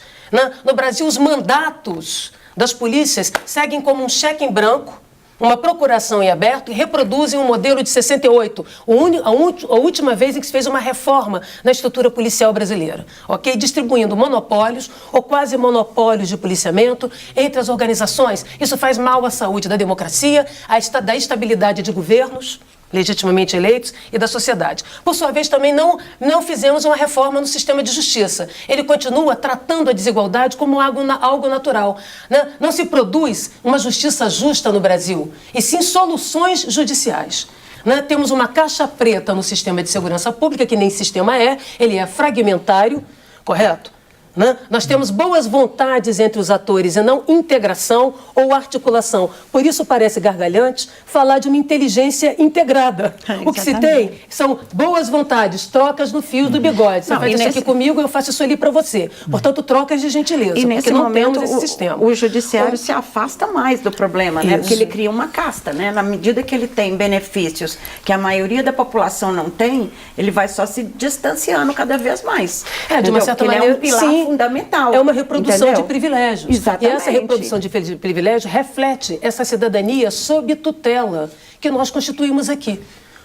No Brasil, os mandatos das polícias seguem como um cheque em branco, uma procuração em aberto, e reproduzem um modelo de 68, a última vez em que se fez uma reforma na estrutura policial brasileira, ok? Distribuindo monopólios ou quase monopólios de policiamento entre as organizações. Isso faz mal à saúde da democracia, da estabilidade de governos legitimamente eleitos e da sociedade. Por sua vez, também não fizemos uma reforma no sistema de justiça. Ele continua tratando a desigualdade como algo natural. Né? Não se produz uma justiça justa no Brasil, e sim soluções judiciais. Né? Temos uma caixa preta no sistema de segurança pública, que nem sistema ele é fragmentário, correto? Né? Nós temos boas vontades entre os atores e não integração ou articulação. Por isso parece gargalhante falar de uma inteligência integrada. O que se tem são boas vontades, trocas no fio do bigode. Você faz isso aqui comigo, eu faço isso ali para você. Portanto, trocas de gentileza. E nesse não momento, temos esse sistema. O judiciário se afasta mais do problema, né? Porque ele cria uma casta, né? Na medida que ele tem benefícios que a maioria da população não tem, ele vai só se distanciando cada vez mais. De uma certa maneira, ele é um pilar fundamental. É uma reprodução de privilégios. Exatamente. E essa reprodução de privilégios reflete essa cidadania sob tutela que nós constituímos aqui.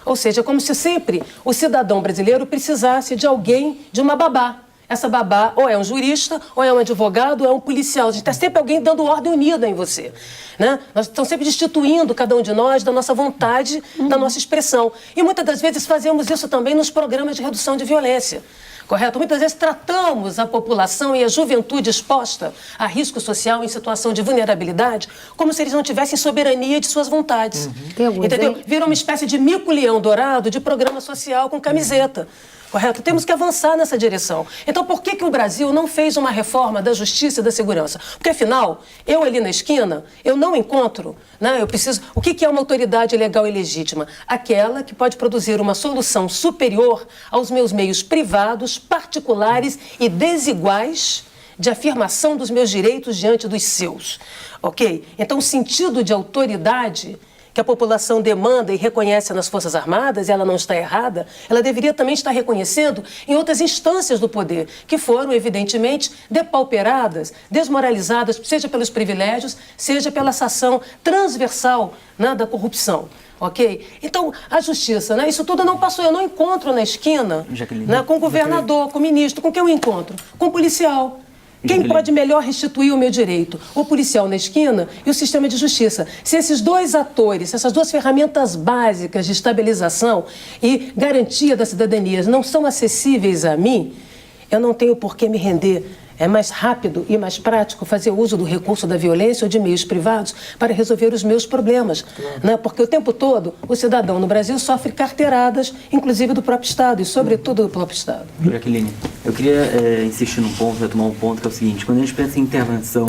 Ou seja, como se sempre o cidadão brasileiro precisasse de alguém, de uma babá. Essa babá ou é um jurista, ou é um advogado, ou é um policial. A gente está sempre alguém dando ordem unida em você. Né? Nós estamos sempre destituindo cada um de nós da nossa vontade, da nossa expressão. E muitas das vezes fazemos isso também nos programas de redução de violência. Correto? Muitas vezes tratamos a população e a juventude exposta a risco social em situação de vulnerabilidade como se eles não tivessem soberania de suas vontades. Entendeu? Vira uma espécie de mico-leão dourado de programa social com camiseta. Correto? Temos que avançar nessa direção. Então, por que o Brasil não fez uma reforma da justiça e da segurança? Porque, afinal, eu ali na esquina, eu não encontro, né? Eu preciso... O que é uma autoridade legal e legítima? Aquela que pode produzir uma solução superior aos meus meios privados, particulares e desiguais de afirmação dos meus direitos diante dos seus. Ok? Então, o sentido de autoridade que a população demanda e reconhece nas Forças Armadas, e ela não está errada, ela deveria também estar reconhecendo em outras instâncias do poder, que foram, evidentemente, depauperadas, desmoralizadas, seja pelos privilégios, seja pela ação transversal, né, da corrupção. Ok? Então, a justiça, né, isso tudo não passou. Eu não encontro na esquina, né, com o governador, com o ministro, com quem eu encontro? Com o policial. Quem pode melhor restituir o meu direito? O policial na esquina e o sistema de justiça. Se esses dois atores, se essas duas ferramentas básicas de estabilização e garantia da cidadania não são acessíveis a mim, eu não tenho por que me render. É mais rápido e mais prático fazer uso do recurso da violência ou de meios privados para resolver os meus problemas. Né? Porque o tempo todo o cidadão no Brasil sofre carteiradas, inclusive do próprio Estado e, sobretudo, do próprio Estado. Jaqueline, eu queria insistir num ponto, retomar um ponto que é o seguinte: quando a gente pensa em intervenção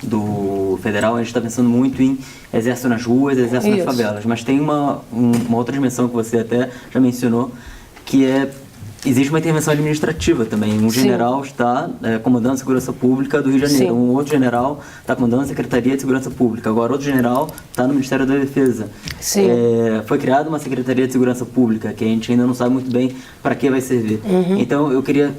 do federal, a gente está pensando muito em exército nas ruas, exército nas favelas, mas tem uma outra dimensão que você até já mencionou, que é existe uma intervenção administrativa também. Um general está comandando a segurança pública do Rio de Janeiro, um outro general está comandando a Secretaria de Segurança Pública, agora outro general está no Ministério da Defesa. Foi criada uma Secretaria de Segurança Pública, que a gente ainda não sabe muito bem para que vai servir. Então, eu queria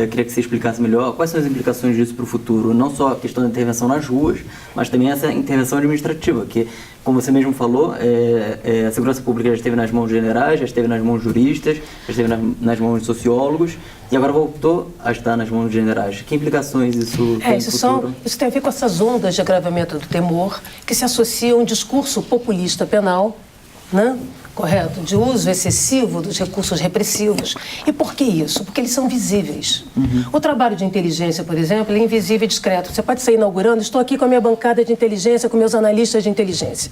que você explicasse melhor quais são as implicações disso para o futuro, não só a questão da intervenção nas ruas, mas também essa intervenção administrativa, que, como você mesmo falou, a segurança pública já esteve nas mãos de generais, já esteve nas mãos de juristas, já esteve nas mãos de sociólogos e agora voltou a estar nas mãos de generais. Que implicações isso tem no futuro? Isso tem a ver com essas ondas de agravamento do temor que se associam a um discurso populista penal, né? Correto? De uso excessivo dos recursos repressivos. E por que isso? Porque eles são visíveis. O trabalho de inteligência, por exemplo, é invisível e discreto. Você pode sair inaugurando, estou aqui com a minha bancada de inteligência, com meus analistas de inteligência.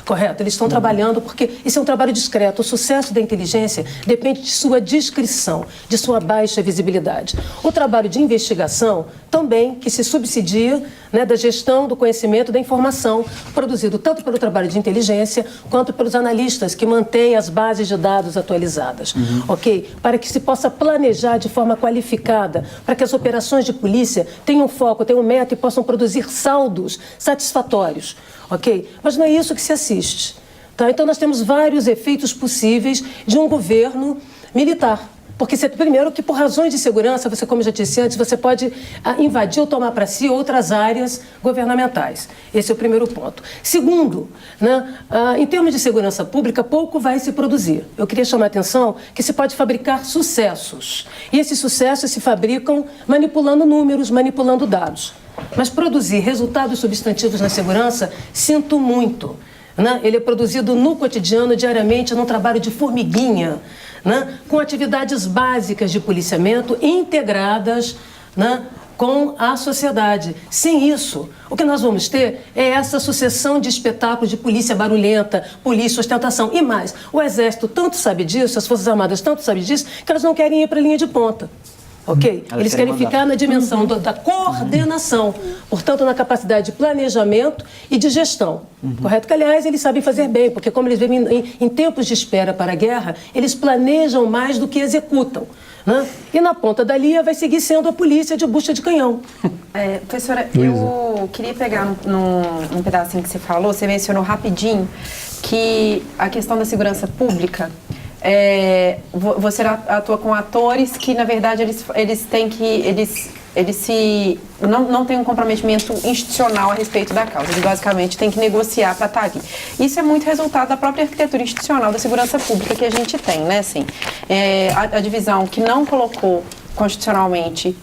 Correto? Eles estão trabalhando porque isso é um trabalho discreto. O sucesso da inteligência depende de sua discrição, de sua baixa visibilidade. O trabalho de investigação também, que se subsidia, né, da gestão do conhecimento da informação, produzido tanto pelo trabalho de inteligência quanto pelos analistas que mantêm as bases de dados atualizadas, ok? Para que se possa planejar de forma qualificada, para que as operações de polícia tenham foco, tenham meta e possam produzir saldos satisfatórios, ok? Mas não é isso que se assiste, tá? Então nós temos vários efeitos possíveis de um governo militar. Porque, primeiro, que por razões de segurança, você, como eu já disse antes, você pode invadir ou tomar para si outras áreas governamentais. Esse é o primeiro ponto. Segundo, né, em termos de segurança pública, pouco vai se produzir. Eu queria chamar a atenção que se pode fabricar sucessos. E esses sucessos se fabricam manipulando números, manipulando dados. Mas produzir resultados substantivos na segurança, sinto muito. Né? Ele é produzido no cotidiano, diariamente, num trabalho de formiguinha, né? Com atividades básicas de policiamento integradas, né, com a sociedade. Sem isso, o que nós vamos ter é essa sucessão de espetáculos de polícia barulhenta, polícia, ostentação. E mais, o Exército tanto sabe disso, as Forças Armadas tanto sabem disso, que elas não querem ir para a linha de ponta. Ok? Eles querem ficar na dimensão da coordenação, portanto, na capacidade de planejamento e de gestão. Correto? Que, aliás, eles sabem fazer bem, porque como eles vivem em tempos de espera para a guerra, eles planejam mais do que executam. Né? E na ponta da linha vai seguir sendo a polícia de bucha de canhão. Professora, eu queria pegar num pedacinho que você falou, você mencionou rapidinho que a questão da segurança pública, você atua com atores que, na verdade, eles não têm um comprometimento institucional a respeito da causa. Eles, basicamente, têm que negociar para estar ali. Isso é muito resultado da própria arquitetura institucional da segurança pública que a gente tem, né? Assim, a divisão que não colocou constitucionalmente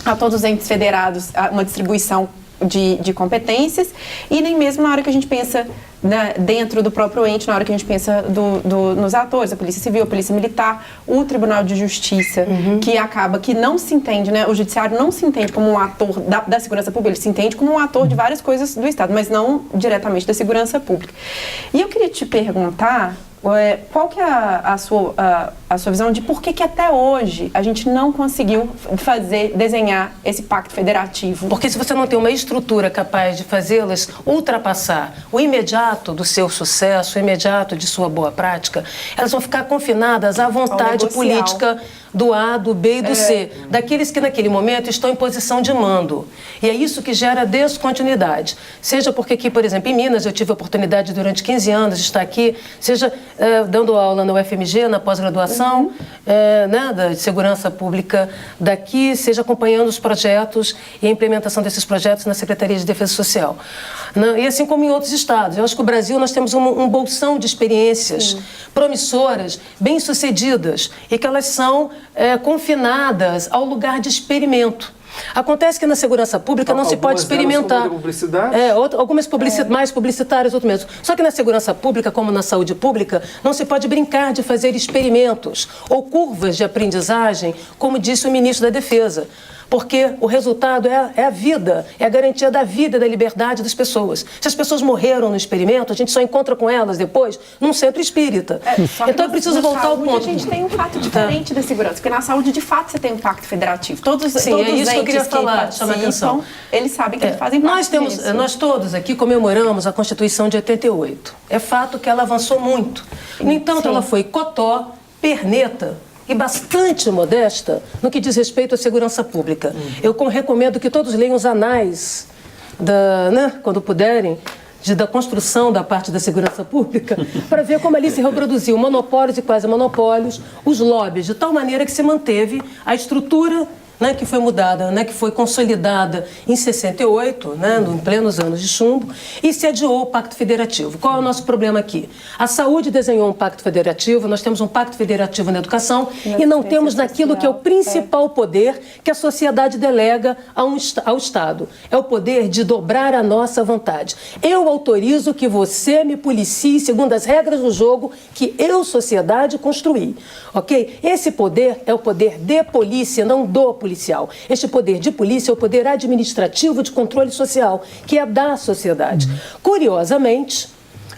a todos os entes federados uma distribuição de competências, e nem mesmo na hora que a gente pensa dentro do próprio ente, na hora que a gente pensa nos atores, a Polícia Civil, a Polícia Militar, o Tribunal de Justiça, que acaba que não se entende, né? O Judiciário não se entende como um ator da segurança pública, ele se entende como um ator de várias coisas do Estado, mas não diretamente da segurança pública. E eu queria te perguntar qual que é a sua visão de por que até hoje a gente não conseguiu desenhar esse pacto federativo? Porque se você não tem uma estrutura capaz de fazê-las ultrapassar o imediato do seu sucesso, o imediato de sua boa prática, elas vão ficar confinadas à vontade política do A, do B e do C, daqueles que naquele momento estão em posição de mando. E é isso que gera descontinuidade. Seja porque aqui, por exemplo, em Minas, eu tive a oportunidade durante 15 anos de estar aqui, seja dando aula na UFMG, na pós-graduação, né, da segurança pública daqui, seja acompanhando os projetos e a implementação desses projetos na Secretaria de Defesa Social. E assim como em outros estados. Eu acho que o Brasil, nós temos um bolsão de experiências promissoras, bem-sucedidas, e que elas são confinadas ao lugar de experimento. Acontece que na segurança pública não se pode experimentar. Algumas mais publicitárias, outras menos. Só que na segurança pública, como na saúde pública, não se pode brincar de fazer experimentos ou curvas de aprendizagem, como disse o ministro da Defesa. Porque o resultado é a vida, é a garantia da vida e da liberdade das pessoas. Se as pessoas morreram no experimento, a gente só encontra com elas depois num centro espírita. Então é preciso voltar ao ponto. A gente tem um fato diferente da segurança, porque na saúde, de fato, você tem um pacto federativo. Todos é isso que eu queria falar, chamar a atenção. Eles sabem que eles fazem parte disso. Nós todos aqui comemoramos a Constituição de 88. É fato que ela avançou muito. No entanto, ela foi cotó, perneta, e bastante modesta no que diz respeito à segurança pública. Eu recomendo que todos leiam os anais, quando puderem, da construção da parte da segurança pública, para ver como ali se reproduziu monopólios e quase monopólios, os lobbies, de tal maneira que se manteve a estrutura, né, que foi mudada, né, que foi consolidada em 68, né, em plenos anos de chumbo, e se adiou o Pacto Federativo. Qual é o nosso problema aqui? A saúde desenhou um Pacto Federativo, nós temos um Pacto Federativo na educação e não temos naquilo que é o principal poder que a sociedade delega ao Estado. É o poder de dobrar a nossa vontade. Eu autorizo que você me policie segundo as regras do jogo que eu, sociedade, construí. Ok? Esse poder é o poder de polícia, não do policial. Este poder de polícia é o poder administrativo de controle social, que é da sociedade. Curiosamente,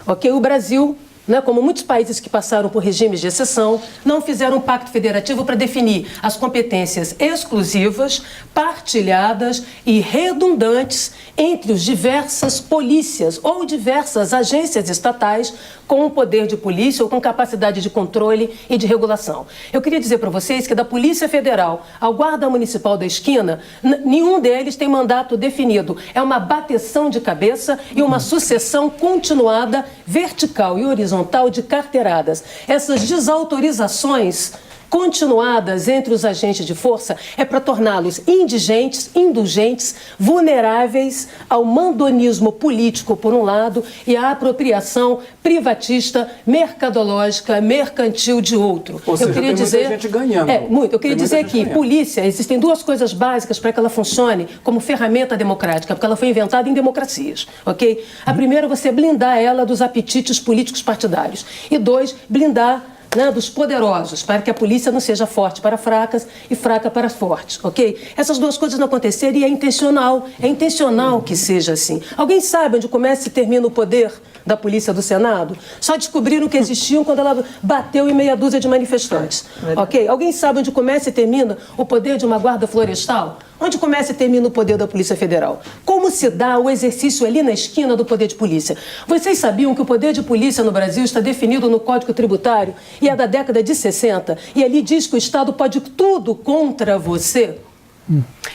ok, o Brasil, né, como muitos países que passaram por regimes de exceção, não fizeram um pacto federativo para definir as competências exclusivas, partilhadas e redundantes entre as diversas polícias ou diversas agências estatais com o poder de polícia ou com capacidade de controle e de regulação. Eu queria dizer para vocês que da Polícia Federal ao Guarda Municipal da Esquina, nenhum deles tem mandato definido. É uma bateção de cabeça e uma sucessão continuada, vertical e horizontal de carteiradas. Essas desautorizações continuadas entre os agentes de força é para torná-los indigentes, indulgentes, vulneráveis ao mandonismo político, por um lado, e à apropriação privatista, mercadológica, mercantil de outro. Ou seja, tem muita gente ganhando. Eu queria dizer que polícia, existem duas coisas básicas para que ela funcione como ferramenta democrática, porque ela foi inventada em democracias, ok? A primeira é você blindar ela dos apetites políticos partidários. E dois, blindar, né, dos poderosos, para que a polícia não seja forte para fracas e fraca para fortes, ok? Essas duas coisas não aconteceram e é intencional que seja assim. Alguém sabe onde começa e termina o poder da polícia do Senado? Só descobriram que existiam quando ela bateu em meia dúzia de manifestantes, ok? Alguém sabe onde começa e termina o poder de uma guarda florestal? Onde começa e termina o poder da Polícia Federal? Como se dá o exercício ali na esquina do poder de polícia? Vocês sabiam que o poder de polícia no Brasil está definido no Código Tributário e é da década de 60? E ali diz que o Estado pode tudo contra você?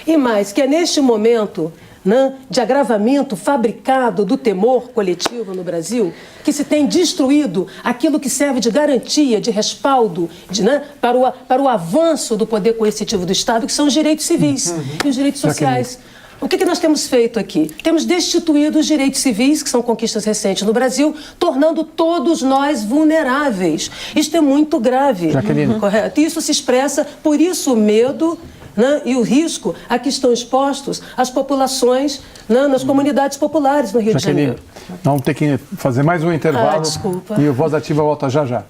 E mais, que é neste momento, né, de agravamento fabricado do temor coletivo no Brasil, que se tem destruído aquilo que serve de garantia, de respaldo, para o avanço do poder coercitivo do Estado, que são os direitos civis e os direitos sociais. O que nós temos feito aqui? Temos destituído os direitos civis, que são conquistas recentes no Brasil, tornando todos nós vulneráveis. Isto é muito grave. Correto? Isso se expressa, por isso o medo, né, e o risco a que estão expostos as populações, né, nas comunidades populares no Rio de Janeiro. Vamos ter que fazer mais um intervalo. Desculpa. E o Voz Ativa volta já já.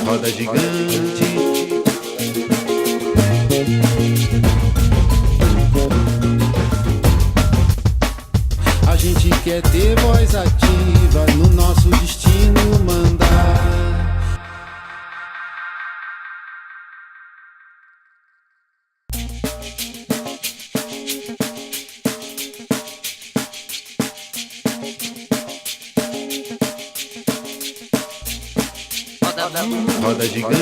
Roda gigante. A gente quer ter voz ativa no nosso destino mandar. Roda gigante.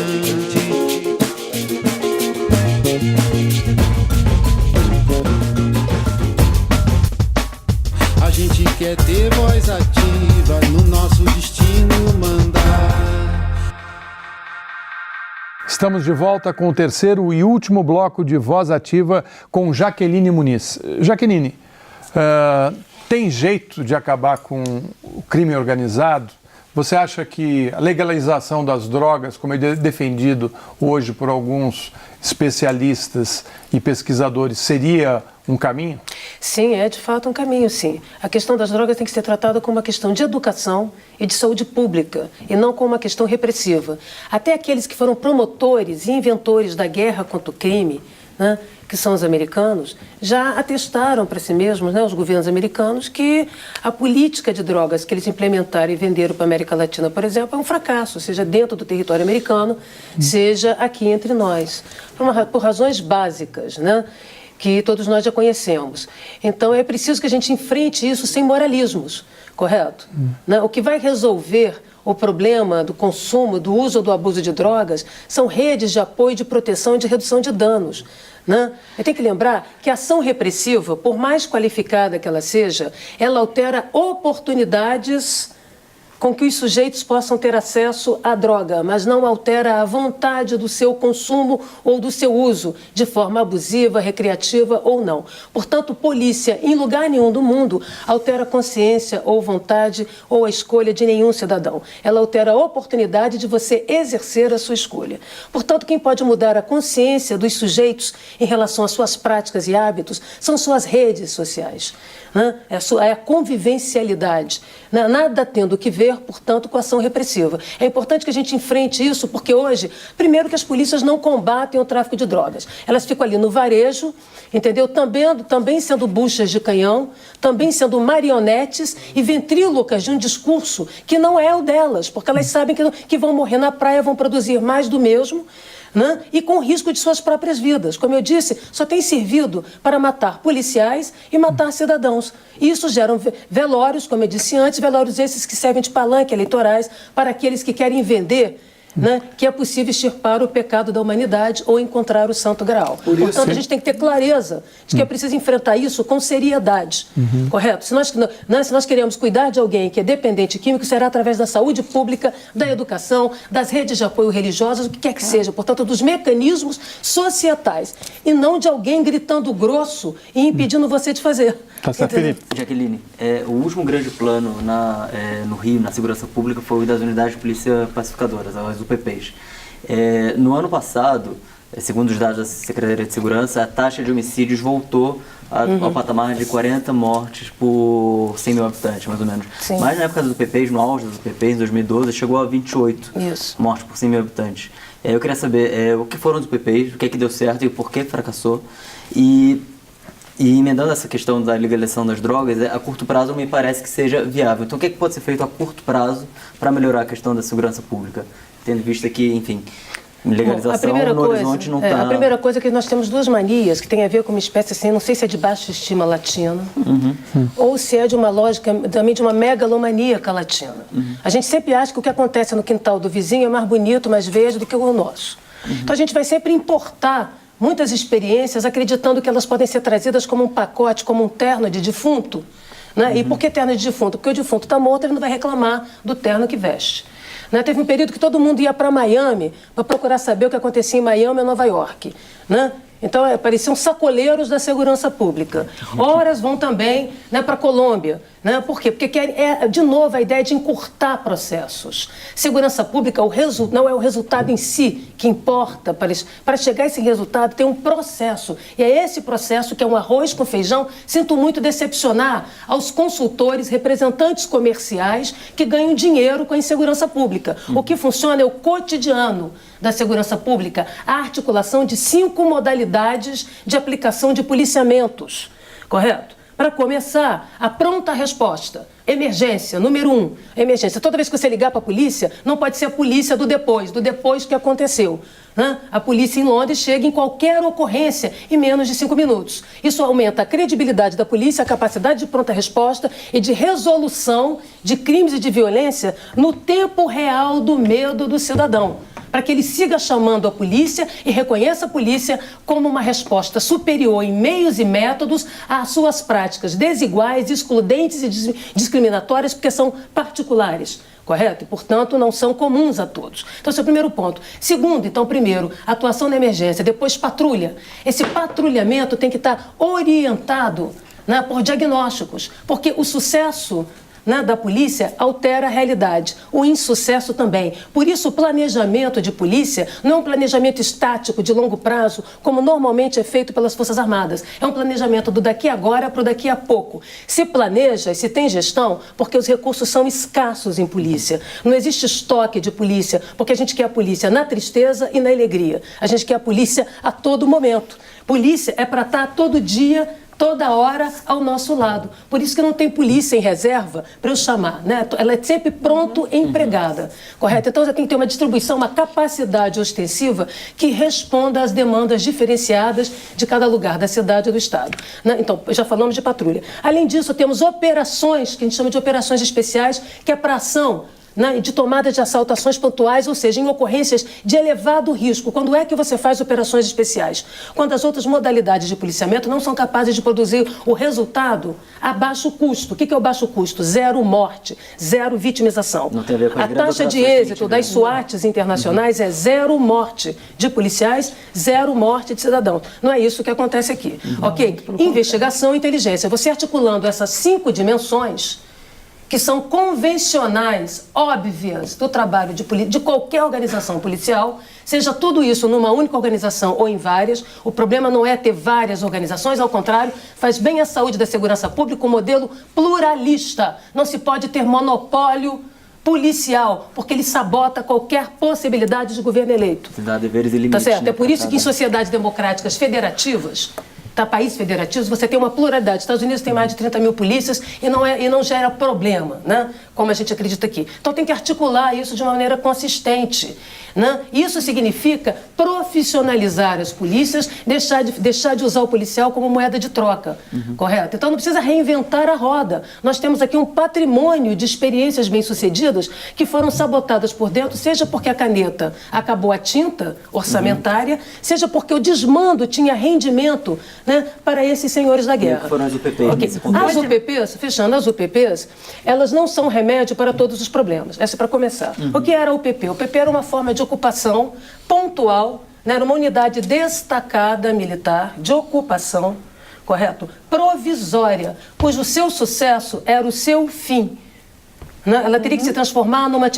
A gente quer ter voz ativa no nosso destino mandar. Estamos de volta com o terceiro e último bloco de Voz Ativa com Jaqueline Muniz. Jaqueline, tem jeito de acabar com o crime organizado? Você acha que a legalização das drogas, como é defendido hoje por alguns especialistas e pesquisadores, seria um caminho? Sim, é de fato um caminho, sim. A questão das drogas tem que ser tratada como uma questão de educação e de saúde pública, e não como uma questão repressiva. Até aqueles que foram promotores e inventores da guerra contra o crime, né, que são os americanos, já atestaram para si mesmos, né, os governos americanos, que a política de drogas que eles implementaram e venderam para a América Latina, por exemplo, é um fracasso, seja dentro do território americano, seja aqui entre nós, por razões básicas, né, que todos nós já conhecemos. Então, é preciso que a gente enfrente isso sem moralismos, correto? Né? O que vai resolver o problema do consumo, do uso ou do abuso de drogas são redes de apoio, de proteção e de redução de danos. Né? Eu tenho que lembrar que a ação repressiva, por mais qualificada que ela seja, ela altera oportunidades com que os sujeitos possam ter acesso à droga, mas não altera a vontade do seu consumo ou do seu uso, de forma abusiva, recreativa ou não. Portanto, polícia, em lugar nenhum do mundo, altera a consciência ou vontade ou a escolha de nenhum cidadão. Ela altera a oportunidade de você exercer a sua escolha. Portanto, quem pode mudar a consciência dos sujeitos em relação às suas práticas e hábitos são suas redes sociais. Né? É a convivencialidade. Nada tendo que ver, portanto, com a ação repressiva. É importante que a gente enfrente isso, porque hoje, primeiro que as polícias não combatem o tráfico de drogas. Elas ficam ali no varejo, entendeu? Também sendo buchas de canhão, também sendo marionetes e ventrílocas de um discurso que não é o delas, porque elas sabem que vão morrer na praia, vão produzir mais do mesmo, né? E com risco de suas próprias vidas. Como eu disse, só tem servido para matar policiais e matar cidadãos. E isso gera velórios, como eu disse antes, velórios esses que servem de palanque eleitorais para aqueles que querem vender, né, que é possível extirpar o pecado da humanidade ou encontrar o Santo Graal. Portanto, a gente tem que ter clareza de que é preciso enfrentar isso com seriedade, correto? Se nós queremos cuidar de alguém que é dependente químico, será através da saúde pública, da educação, das redes de apoio religiosas, o que quer que seja, portanto, dos mecanismos societais, e não de alguém gritando grosso e impedindo você de fazer. Tá certo, Felipe. Jaqueline, o último grande plano no Rio, na segurança pública, foi o das unidades de polícia pacificadoras, as UPPs. No ano passado, segundo os dados da Secretaria de Segurança, a taxa de homicídios voltou ao patamar de 40 mortes por 100 mil habitantes, mais ou menos. Sim. Mas na época das UPPs, no auge das UPPs, em 2012, chegou a 28 mortes por 100 mil habitantes. Eu queria saber o que foram as UPPs, o que é que deu certo e por que fracassou. E emendando essa questão da legalização das drogas, a curto prazo me parece que seja viável. Então, o que é que pode ser feito a curto prazo para melhorar a questão da segurança pública? Tendo visto que, enfim, legalização no horizonte não está... A primeira coisa é que nós temos duas manias que tem a ver com uma espécie assim, não sei se é de baixa estima latina, ou se é de uma lógica, também de uma megalomaníaca latina. A gente sempre acha que o que acontece no quintal do vizinho é mais bonito, mais verde do que o nosso. Então, a gente vai sempre importar muitas experiências acreditando que elas podem ser trazidas como um pacote, como um terno de defunto. Né? E por que terno de defunto? Porque o defunto está morto, ele não vai reclamar do terno que veste. Né? Teve um período que todo mundo ia para Miami para procurar saber o que acontecia em Miami ou Nova York. Né? Então, pareciam sacoleiros da segurança pública. Horas vão também, né, para a Colômbia. Né? Por quê? Porque de novo, a ideia de encurtar processos. Segurança pública não é o resultado em si que importa. Para chegar a esse resultado, tem um processo. E é esse processo que é um arroz com feijão. Sinto muito decepcionar aos consultores, representantes comerciais que ganham dinheiro com a insegurança pública. O que funciona é o cotidiano da segurança pública, a articulação de 5 modalidades de aplicação de policiamentos, correto? Para começar, a pronta resposta. Emergência, número 1. Emergência. Toda vez que você ligar para a polícia, não pode ser a polícia do depois que aconteceu. Né? A polícia em Londres chega em qualquer ocorrência em menos de 5 minutos. Isso aumenta a credibilidade da polícia, a capacidade de pronta resposta e de resolução de crimes e de violência no tempo real do medo do cidadão, para que ele siga chamando a polícia e reconheça a polícia como uma resposta superior em meios e métodos às suas práticas desiguais, excludentes e discriminatórias, porque são particulares, correto? E, portanto, não são comuns a todos. Então, esse é o primeiro ponto. Segundo, então, primeiro, atuação na emergência, depois patrulha. Esse patrulhamento tem que estar orientado, né, por diagnósticos, porque o sucesso, né, da polícia altera a realidade, o insucesso também. Por isso, o planejamento de polícia não é um planejamento estático de longo prazo, como normalmente é feito pelas Forças Armadas. É um planejamento do daqui a agora para o daqui a pouco. Se planeja e se tem gestão, porque os recursos são escassos em polícia. Não existe estoque de polícia, porque a gente quer a polícia na tristeza e na alegria. A gente quer a polícia a todo momento. Polícia é para estar todo dia toda hora ao nosso lado. Por isso que não tem polícia em reserva para eu chamar, né? Ela é sempre pronto empregada, correto? Então você tem que ter uma distribuição, uma capacidade ostensiva que responda às demandas diferenciadas de cada lugar da cidade e do estado, né? Então, já falamos de patrulha. Além disso, temos operações, que a gente chama de operações especiais, que é para ação, né, de tomada de assaltações pontuais, ou seja, em ocorrências de elevado risco. Quando é que você faz operações especiais? Quando as outras modalidades de policiamento não são capazes de produzir o resultado a baixo custo. O que é o baixo custo? Zero morte, zero vitimização. Não tem a ver com a taxa de êxito das SWATs internacionais é zero morte de policiais, zero morte de cidadãos. Não é isso que acontece aqui. Ok? Investigação e inteligência. Você articulando essas 5 dimensões que são convencionais, óbvias, do trabalho de qualquer organização policial, seja tudo isso numa única organização ou em várias. O problema não é ter várias organizações, ao contrário, faz bem à saúde da segurança pública um modelo pluralista. Não se pode ter monopólio policial, porque ele sabota qualquer possibilidade de governo eleito. Dá deveres e limites. Tá certo? É por isso que em sociedades democráticas federativas, países federativos, você tem uma pluralidade. Os Estados Unidos tem mais de 30 mil polícias e não gera problema, né? Como a gente acredita aqui. Então tem que articular isso de uma maneira consistente, né? Isso significa profissionalizar as polícias, deixar de usar o policial como moeda de troca, correto? Então não precisa reinventar a roda. Nós temos aqui um patrimônio de experiências bem-sucedidas que foram sabotadas por dentro, seja porque a caneta acabou a tinta orçamentária, seja porque o desmando tinha rendimento, né, para esses senhores da guerra. Foram as UPPs. Okay. As UPPs, fechando, as UPPs, elas não são remédio para todos os problemas. Essa é para começar. O que era a UPP? O UPP era uma forma de ocupação pontual, né, era uma unidade destacada militar de ocupação, correto? Provisória, cujo seu sucesso era o seu fim. Ela teria que se transformar numa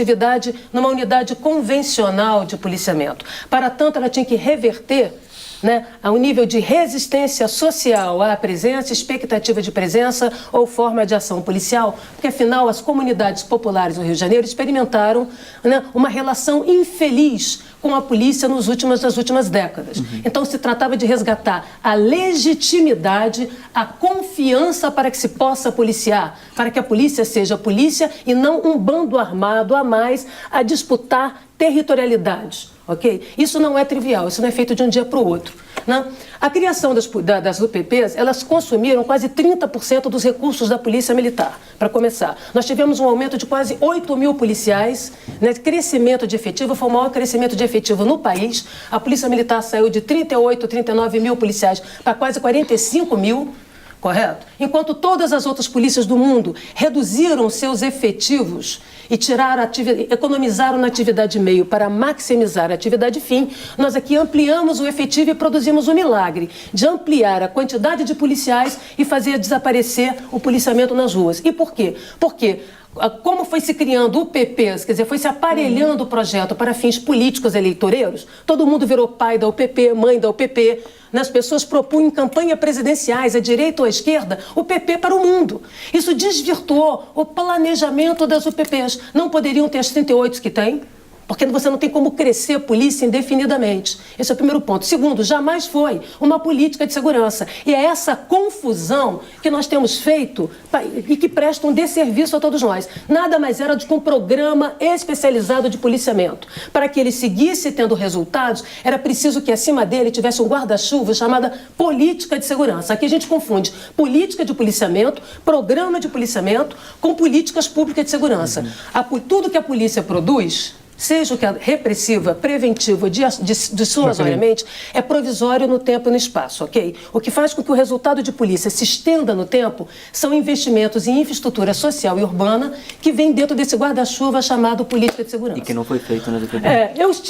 unidade convencional de policiamento. Para tanto, ela tinha que reverter, né, a um nível de resistência social à presença, expectativa de presença ou forma de ação policial, porque afinal as comunidades populares do Rio de Janeiro experimentaram, né, uma relação infeliz com a polícia nas últimas décadas. Então se tratava de resgatar a legitimidade, a confiança para que se possa policiar, para que a polícia seja polícia e não um bando armado a mais a disputar territorialidades. Okay? Isso não é trivial, isso não é feito de um dia para o outro, né? A criação das UPPs, elas consumiram quase 30% dos recursos da Polícia Militar, para começar. Nós tivemos um aumento de quase 8 mil policiais, né? Crescimento de efetivo, foi o maior crescimento de efetivo no país. A Polícia Militar saiu de 38, 39 mil policiais para quase 45 mil, correto? Enquanto todas as outras polícias do mundo reduziram seus efetivos e economizaram na atividade meio para maximizar a atividade fim, nós aqui ampliamos o efetivo e produzimos o milagre de ampliar a quantidade de policiais e fazer desaparecer o policiamento nas ruas. E por quê? Porque como foi se criando UPPs, quer dizer, foi se aparelhando o projeto para fins políticos eleitoreiros, todo mundo virou pai da UPP, mãe da UPP, né? As pessoas propunham em campanha presidenciais, à direita ou à esquerda, o PP para o mundo. Isso desvirtuou o planejamento das UPPs. Não poderiam ter as 38 que tem, porque você não tem como crescer a polícia indefinidamente. Esse é o primeiro ponto. Segundo, jamais foi uma política de segurança. E é essa confusão que nós temos feito e que presta um desserviço a todos nós. Nada mais era do que um programa especializado de policiamento. Para que ele seguisse tendo resultados, era preciso que acima dele tivesse um guarda-chuva chamada política de segurança. Aqui a gente confunde política de policiamento, programa de policiamento, com políticas públicas de segurança. Tudo que a polícia produz, seja o que é repressiva, preventiva, dissuasoriamente, é provisório no tempo e no espaço, ok? O que faz com que o resultado de polícia se estenda no tempo são investimentos em infraestrutura social e urbana que vem dentro desse guarda-chuva chamado política de segurança. E que não foi feito nas UPPs.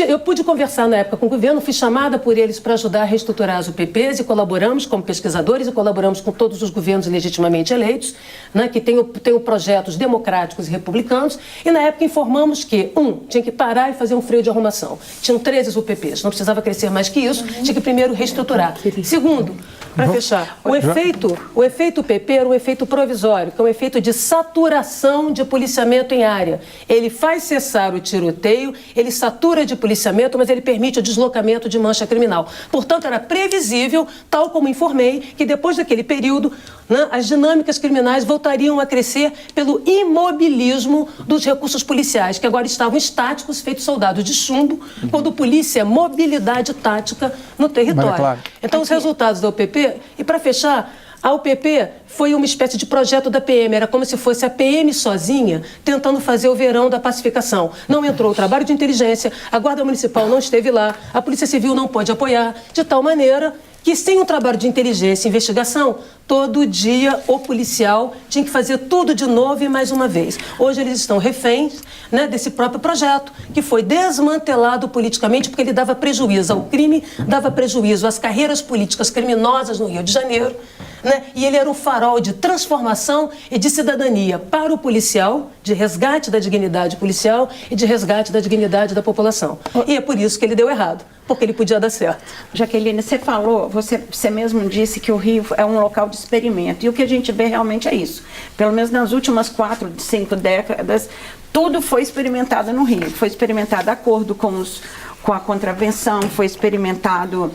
Eu pude conversar na época com o governo, fui chamada por eles para ajudar a reestruturar as UPPs e colaboramos como pesquisadores e colaboramos com todos os governos legitimamente eleitos, né, que tenham projetos democráticos e republicanos, e na época informamos que, tinha que parar e fazer um freio de arrumação. Tinham 13 UPPs, não precisava crescer mais que isso, tinha que primeiro reestruturar. Segundo, para fechar, o efeito PP era um efeito provisório, que é um efeito de saturação de policiamento em área. Ele faz cessar o tiroteio, ele satura de policiamento, mas ele permite o deslocamento de mancha criminal. Portanto, era previsível, tal como informei, que depois daquele período, né, as dinâmicas criminais voltariam a crescer pelo imobilismo dos recursos policiais, que agora estavam estáticos, feitos soldados de chumbo, quando polícia é mobilidade tática no território. Claro. Então, os resultados da UPP, e para fechar, a UPP foi uma espécie de projeto da PM, era como se fosse a PM sozinha tentando fazer o verão da pacificação. Não entrou o trabalho de inteligência, a Guarda Municipal não esteve lá, a Polícia Civil não pôde apoiar, de tal maneira que sem um trabalho de inteligência e investigação, todo dia o policial tinha que fazer tudo de novo e mais uma vez. Hoje eles estão reféns, né, desse próprio projeto, que foi desmantelado politicamente porque ele dava prejuízo ao crime, dava prejuízo às carreiras políticas criminosas no Rio de Janeiro, né, e ele era um farol de transformação e de cidadania para o policial, de resgate da dignidade policial e de resgate da dignidade da população. E é por isso que ele deu errado, porque ele podia dar certo. Jaqueline, você falou, você mesmo disse que o Rio é um local de experimento, e o que a gente vê realmente é isso. Pelo menos nas últimas 4, 5 décadas, tudo foi experimentado no Rio. Foi experimentado de acordo com a contravenção, foi experimentado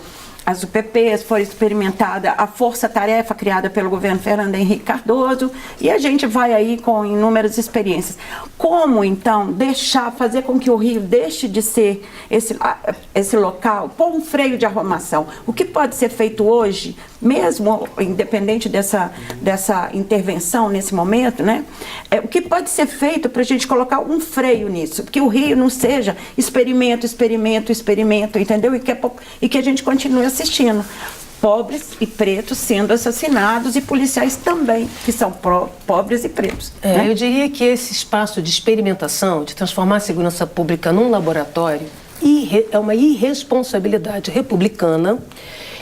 as UPPs, foi experimentada a força-tarefa criada pelo governo Fernando Henrique Cardoso, e a gente vai aí com inúmeras experiências. Como, então, fazer com que o Rio deixe de ser esse local, pôr um freio de arrumação? O que pode ser feito hoje, mesmo independente dessa intervenção nesse momento, né? O que pode ser feito para a gente colocar um freio nisso? Que o Rio não seja experimento, entendeu? E que a gente continue assistindo pobres e pretos sendo assassinados e policiais também, que são pobres e pretos. Eu diria que esse espaço de experimentação, de transformar a segurança pública num laboratório, é uma irresponsabilidade republicana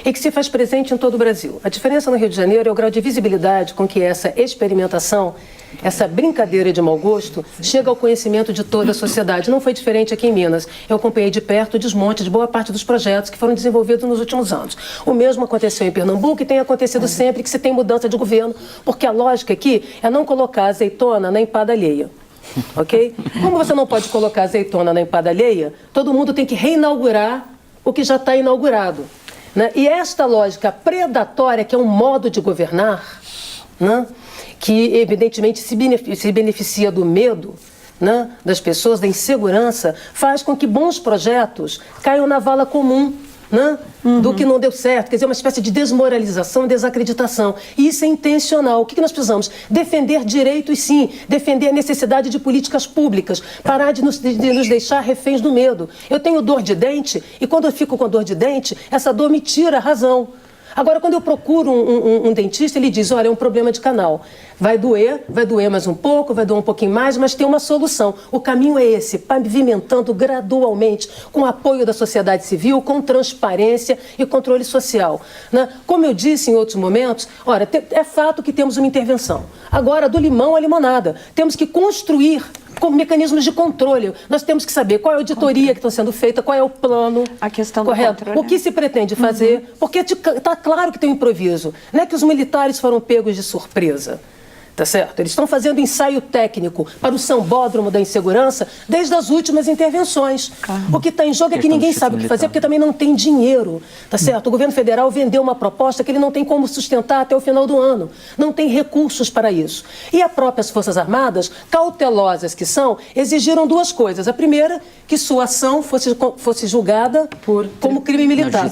e que se faz presente em todo o Brasil. A diferença no Rio de Janeiro é o grau de visibilidade com que essa experimentação, essa brincadeira de mau gosto, chega ao conhecimento de toda a sociedade. Não foi diferente aqui em Minas. Eu acompanhei de perto o desmonte de boa parte dos projetos que foram desenvolvidos nos últimos anos. O mesmo aconteceu em Pernambuco e tem acontecido sempre que se tem mudança de governo, porque a lógica aqui é não colocar azeitona na empada alheia. Ok? Como você não pode colocar azeitona na empada alheia, todo mundo tem que reinaugurar o que já está inaugurado. Né? E esta lógica predatória, que é um modo de governar, né? Que evidentemente se beneficia do medo, né? Das pessoas, da insegurança, faz com que bons projetos caiam na vala comum, né? Do que não deu certo, quer dizer, uma espécie de desmoralização e desacreditação. E isso é intencional. O que nós precisamos? Defender direitos, sim, defender a necessidade de políticas públicas, parar de nos deixar reféns do medo. Eu tenho dor de dente e quando eu fico com dor de dente, essa dor me tira a razão. Agora, quando eu procuro um dentista, ele diz, olha, é um problema de canal. Vai doer mais um pouco, vai doer um pouquinho mais, mas tem uma solução. O caminho é esse, pavimentando gradualmente, com apoio da sociedade civil, com transparência e controle social. Né? Como eu disse em outros momentos, olha, é fato que temos uma intervenção. Agora, do limão à limonada, temos que construir com mecanismos de controle. Nós temos que saber qual é a auditoria que está sendo feita, qual é o plano. A questão do correto. controle. O que se pretende fazer, porque está claro que tem um improviso. Não é que os militares foram pegos de surpresa. Tá certo? Eles estão fazendo ensaio técnico para o sambódromo da insegurança desde as últimas intervenções. O que está em jogo é que ninguém sabe o que fazer, porque também não tem dinheiro. Tá certo? O governo federal vendeu uma proposta que ele não tem como sustentar até o final do ano. Não tem recursos para isso. E as próprias Forças Armadas, cautelosas que são, exigiram duas coisas. A primeira, que sua ação fosse julgada como crime militar.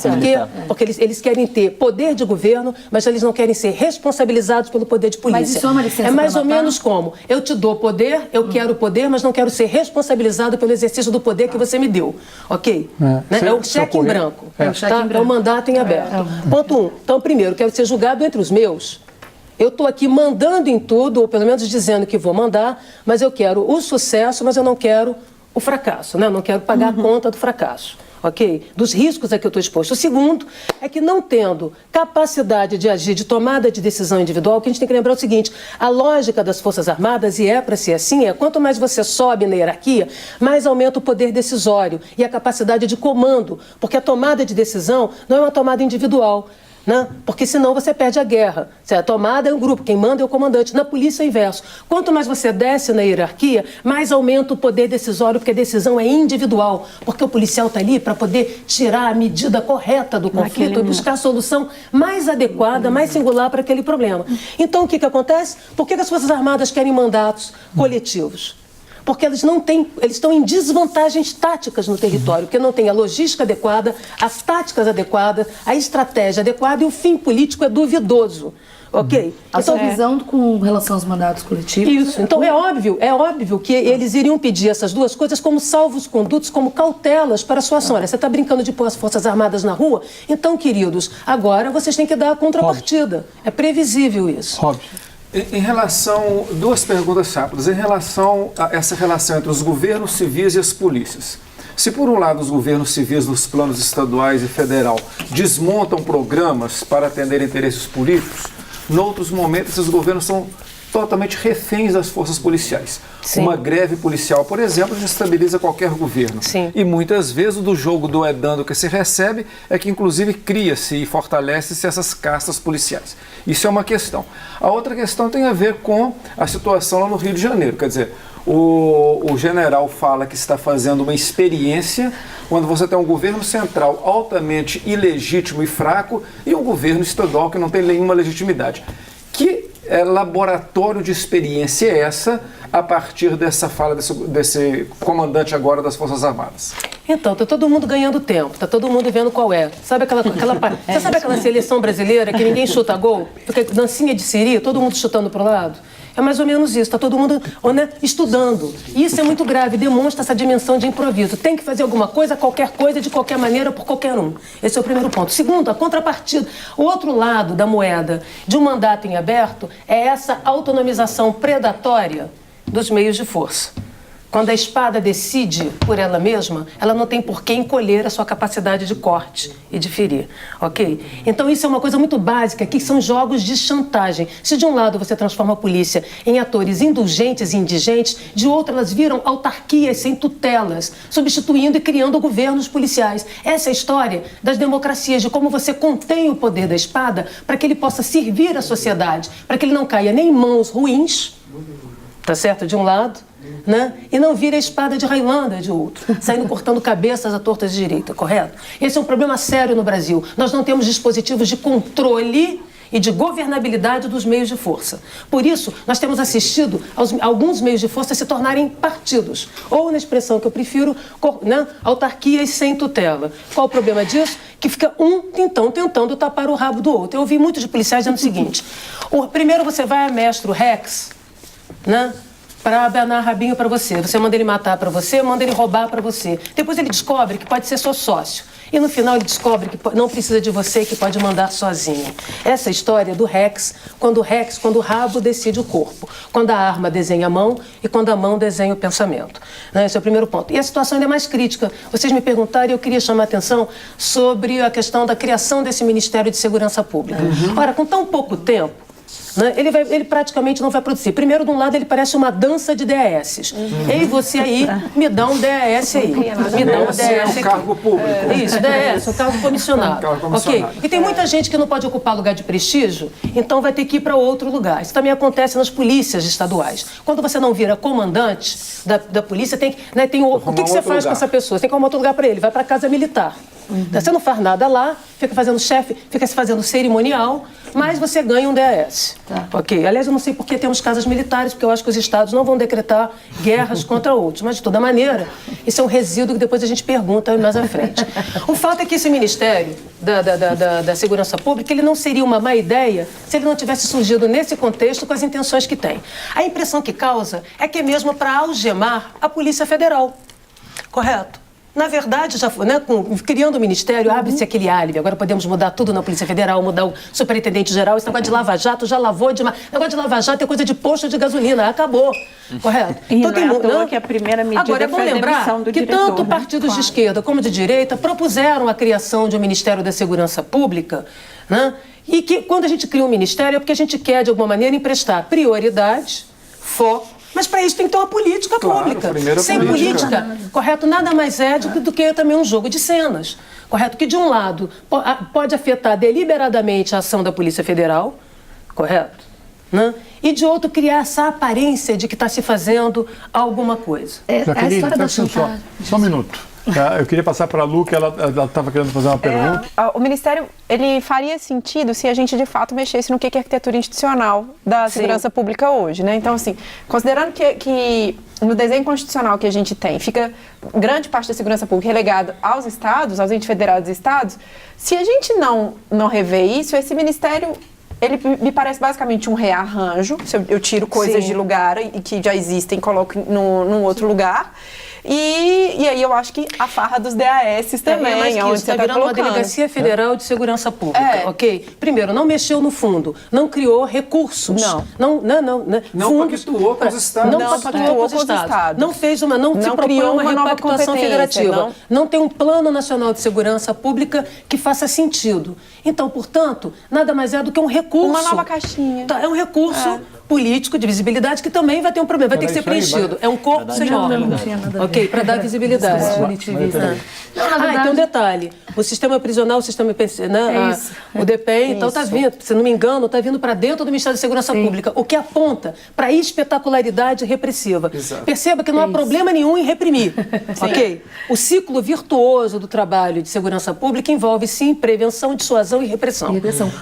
Porque eles querem ter poder de governo, mas eles não querem ser responsabilizados pelo poder de polícia. Mas isso é uma licença é mais pra ou matar? menos como, eu te dou poder, eu quero poder, mas não quero ser responsabilizado pelo exercício do poder que você me deu. Ok? É o cheque em branco. É o cheque em branco. É o mandato em aberto. Ponto 1. Então, primeiro, quero ser julgado entre os meus. Eu estou aqui mandando em tudo, ou pelo menos dizendo que vou mandar, mas eu quero o sucesso, mas eu não quero o fracasso, né? Eu não quero pagar a conta do fracasso. ok? Dos riscos a que eu estou exposto. O segundo é que, não tendo capacidade de agir, de tomada de decisão individual, que a gente tem que lembrar o seguinte: a lógica das Forças Armadas, e é para ser assim, quanto mais você sobe na hierarquia, mais aumenta o poder decisório e a capacidade de comando, porque a tomada de decisão não é uma tomada individual, né? Porque senão você perde a guerra. A tomada é um grupo, quem manda é o comandante. Na polícia é o inverso. Quanto mais você desce na hierarquia, mais aumenta o poder decisório, porque a decisão é individual. Porque o policial está ali para poder tirar a medida correta do conflito e buscar a solução mais adequada, mais singular para aquele problema. Então, o que acontece? Por que as Forças Armadas querem mandatos coletivos? Porque eles estão em desvantagens táticas no território, porque não tem a logística adequada, as táticas adequadas, a estratégia adequada e o fim político é duvidoso. Ok? A sua visão com relação aos mandatos coletivos? Isso. Então é óbvio que eles iriam pedir essas duas coisas como salvos-condutos, como cautelas para a sua ação. Olha, você está brincando de pôr as Forças Armadas na rua? Então, queridos, agora vocês têm que dar a contrapartida. É previsível isso. Em relação, duas perguntas rápidas. Em relação a essa relação entre os governos civis e as polícias. Se, por um lado, os governos civis nos planos estaduais e federal desmontam programas para atender interesses políticos, em outros momentos, esses governos são totalmente reféns das forças policiais. Sim. Uma greve policial, por exemplo, desestabiliza qualquer governo. Sim. E muitas vezes o do jogo do dando que se recebe é que, inclusive, cria-se e fortalece-se essas castas policiais. Isso é uma questão. A outra questão tem a ver com a situação lá no Rio de Janeiro. Quer dizer, o general fala que está fazendo uma experiência quando você tem um governo central altamente ilegítimo e fraco e um governo estadual que não tem nenhuma legitimidade. Que laboratório de experiência é essa a partir dessa fala desse comandante agora das Forças Armadas? Então, está todo mundo ganhando tempo, está todo mundo vendo qual é. Sabe você sabe aquela seleção brasileira que ninguém chuta gol? Porque dancinha de siri, todo mundo chutando para o lado? É mais ou menos isso, está todo mundo estudando. E isso é muito grave, demonstra essa dimensão de improviso. Tem que fazer alguma coisa, qualquer coisa, de qualquer maneira, por qualquer um. Esse é o primeiro ponto. Segundo, a contrapartida. O outro lado da moeda de um mandato em aberto é essa autonomização predatória dos meios de força. Quando a espada decide por ela mesma, ela não tem por que encolher a sua capacidade de corte e de ferir, ok? Então isso é uma coisa muito básica, que são jogos de chantagem. Se de um lado você transforma a polícia em atores indulgentes e indigentes, de outro elas viram autarquias sem tutelas, substituindo e criando governos policiais. Essa é a história das democracias, de como você contém o poder da espada para que ele possa servir a sociedade, para que ele não caia nem em mãos ruins, tá certo, de um lado, né? E não vira a espada de Highlander de outro, saindo cortando cabeças à torta de direita, correto? Esse é um problema sério no Brasil. Nós não temos dispositivos de controle e de governabilidade dos meios de força. Por isso, nós temos assistido alguns meios de força se tornarem partidos, ou, na expressão que eu prefiro, né, autarquias sem tutela. Qual o problema disso? Que fica então tentando tapar o rabo do outro. Eu ouvi muitos de policiais dizendo o seguinte: primeiro você vai a mestre Rex, né, para abanar rabinho para você. Você manda ele matar para você, manda ele roubar para você. Depois ele descobre que pode ser seu sócio. E no final ele descobre que não precisa de você, que pode mandar sozinho. Essa é a história do Rex, quando o rabo decide o corpo. Quando a arma desenha a mão e quando a mão desenha o pensamento. Né? Esse é o primeiro ponto. E a situação ainda é mais crítica. Vocês me perguntaram e eu queria chamar a atenção sobre a questão da criação desse Ministério de Segurança Pública. Ora, com tão pouco tempo, né, ele praticamente não vai produzir. Primeiro, de um lado, ele parece uma dança de DAS. Ei, você aí, me dá um DAS aí. Me dá um DAS é um cargo público. Isso, DAS, um cargo comissionado. Ok? E tem muita gente que não pode ocupar lugar de prestígio, então vai ter que ir para outro lugar. Isso também acontece nas polícias estaduais. Quando você não vira comandante da polícia, tem que, né, o que você faz com essa pessoa? Você tem que arrumar outro lugar para ele. Vai para a casa militar. Você não faz nada lá, fica fazendo chefe, fica se fazendo cerimonial, mas você ganha um DAS. Ok? Aliás, eu não sei por que temos casas militares, porque eu acho que os estados não vão decretar guerras contra outros. Mas, de toda maneira, isso é um resíduo que depois a gente pergunta mais à frente. O fato é que esse Ministério da Segurança Pública, ele não seria uma má ideia se ele não tivesse surgido nesse contexto com as intenções que tem. A impressão que causa é que é mesmo para algemar a Polícia Federal. Correto? Na verdade, já foi, né, criando o Ministério, abre-se aquele álibi. Agora podemos mudar tudo na Polícia Federal, mudar o superintendente-geral. Esse negócio de lava-jato já lavou demais. O negócio de lava-jato é coisa de posto de gasolina. Acabou. Correto? E não é à toa que a primeira medida agora, é bom foi a lembrar demissão do que diretor, tanto né? partidos Claro. de esquerda como de direita propuseram a criação de um Ministério da Segurança Pública, né? E que quando a gente cria um ministério é porque a gente quer, de alguma maneira, emprestar prioridade, foco. Mas para isso tem que ter uma política pública. Sem política, correto, nada mais é do que também um jogo de cenas. Correto? Que de um lado pode afetar deliberadamente a ação da Polícia Federal, correto? Né? E de outro criar essa aparência de que está se fazendo alguma coisa. Jaqueline, só um minuto. Eu queria passar para a Lu, que ela estava querendo fazer uma pergunta. O Ministério, ele faria sentido se a gente, de fato, mexesse no que é arquitetura institucional da segurança pública hoje, né? Então, assim, considerando que no desenho constitucional que a gente tem, fica grande parte da segurança pública relegada aos estados, aos entes federados e estados, se a gente não rever isso, esse Ministério... Ele me parece basicamente um rearranjo. Eu tiro coisas de lugar e que já existem e coloco num outro lugar. E aí eu acho que a farra dos DAS também, mas onde está virando uma Delegacia Federal de Segurança Pública, ok? Primeiro, não mexeu no fundo, não criou recursos. Não pactuou com os estados. Não pactuou com os estados. Não fez não se propõe criou uma nova repactuação federativa. Não tem um Plano Nacional de Segurança Pública que faça sentido. Então, portanto, nada mais é do que um recurso. Uma nova caixinha. É um recurso político de visibilidade que também vai ter um problema, vai ter que ser preenchido. É um corpo sem órgão. Ok, para dar visibilidade. E tem um detalhe. O sistema prisional, o sistema o DPEM, então está vindo, se não me engano, está vindo para dentro do Ministério da Segurança Pública, o que aponta para a espetacularidade repressiva. Perceba que não há problema nenhum em reprimir. Ok? O ciclo virtuoso do trabalho de segurança pública envolve, sim, prevenção, dissuasão e repressão.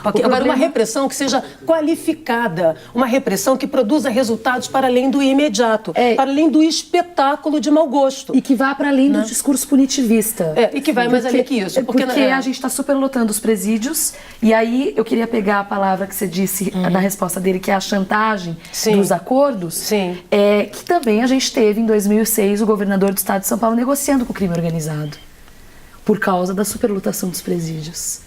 Okay? Agora, uma repressão que seja qualificada, uma repressão que produza resultados para além do imediato, para além do espetáculo de mau gosto. E que vá para além do discurso punitivista. E que vai mais além que isso. Porque a gente está superlotando os presídios, e aí eu queria pegar a palavra que você disse na resposta dele, que é a chantagem dos acordos, que também a gente teve em 2006 o governador do estado de São Paulo negociando com o crime organizado, por causa da superlotação dos presídios.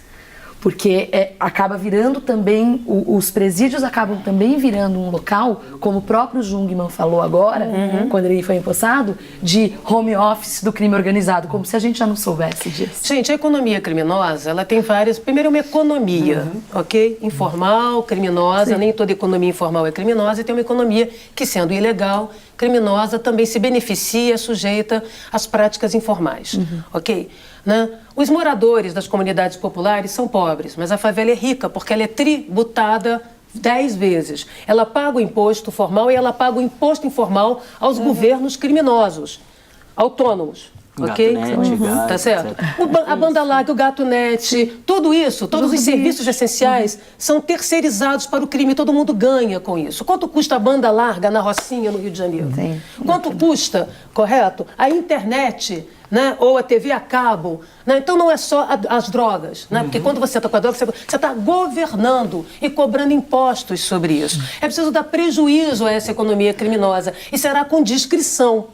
Porque acaba virando também, os presídios acabam também virando um local, como o próprio Jungmann falou agora, quando ele foi empossado, de home office do crime organizado, como se a gente já não soubesse disso. Gente, a economia criminosa, ela tem várias... Primeiro, é uma economia, ok? Informal, criminosa, nem toda economia informal é criminosa, e tem uma economia que, sendo ilegal, criminosa, também se beneficia, é sujeita às práticas informais, ok? Né? Os moradores das comunidades populares são pobres, mas a favela é rica porque ela é tributada 10 vezes. Ela paga o imposto formal e ela paga o imposto informal aos governos criminosos, autônomos. Ok? Gato, tá certo? A banda larga, o gato net, tudo isso, todos os serviços essenciais são terceirizados para o crime. Todo mundo ganha com isso. Quanto custa a banda larga na Rocinha, no Rio de Janeiro? Quanto custa, correto, a internet, né? Ou a TV a cabo? Né? Então não é só as drogas, né? Porque quando você está com a droga, você está governando e cobrando impostos sobre isso. É preciso dar prejuízo a essa economia criminosa e será com discrição.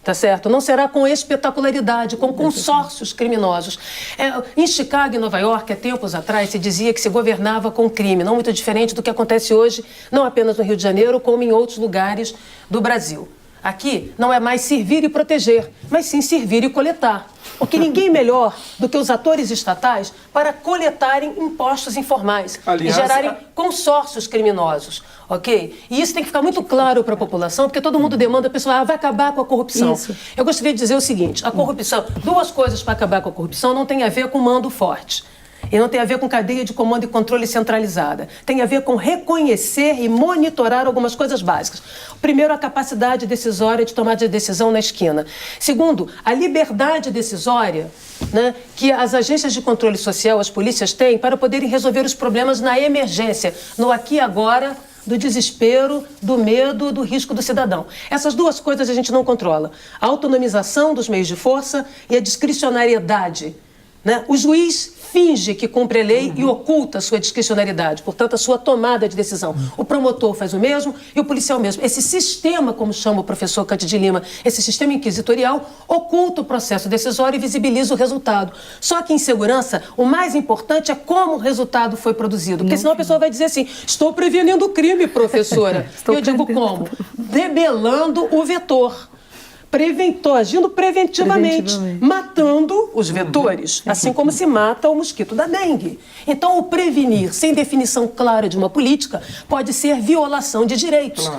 Tá certo? Não será com espetacularidade, com consórcios criminosos. Em Chicago e Nova York, há tempos atrás, se dizia que se governava com crime, não muito diferente do que acontece hoje, não apenas no Rio de Janeiro, como em outros lugares do Brasil. Aqui não é mais servir e proteger, mas sim servir e coletar. Porque ninguém melhor do que os atores estatais para coletarem impostos informais e gerarem consórcios criminosos, ok? E isso tem que ficar muito claro para a população, porque todo mundo demanda, a pessoa vai acabar com a corrupção. Eu gostaria de dizer o seguinte, a corrupção, duas coisas para acabar com a corrupção não tem a ver com mando forte. E não tem a ver com cadeia de comando e controle centralizada. Tem a ver com reconhecer e monitorar algumas coisas básicas. Primeiro, a capacidade decisória de tomar de decisão na esquina. Segundo, a liberdade decisória, né, que as agências de controle social, as polícias têm para poderem resolver os problemas na emergência, no aqui e agora, do desespero, do medo, do risco do cidadão. Essas duas coisas a gente não controla. A autonomização dos meios de força e a discricionariedade, né? O juiz finge que cumpre a lei e oculta a sua discricionariedade, portanto, a sua tomada de decisão. O promotor faz o mesmo e o policial mesmo. Esse sistema, como chama o professor Cândido de Lima, esse sistema inquisitorial, oculta o processo decisório e visibiliza o resultado. Só que em segurança, o mais importante é como o resultado foi produzido, porque senão a pessoa vai dizer assim, estou prevenindo o crime, professora. E eu digo como? Debelando o vetor. Agindo preventivamente, matando os vetores, assim como se mata o mosquito da dengue. Então, o prevenir sem definição clara de uma política pode ser violação de direitos.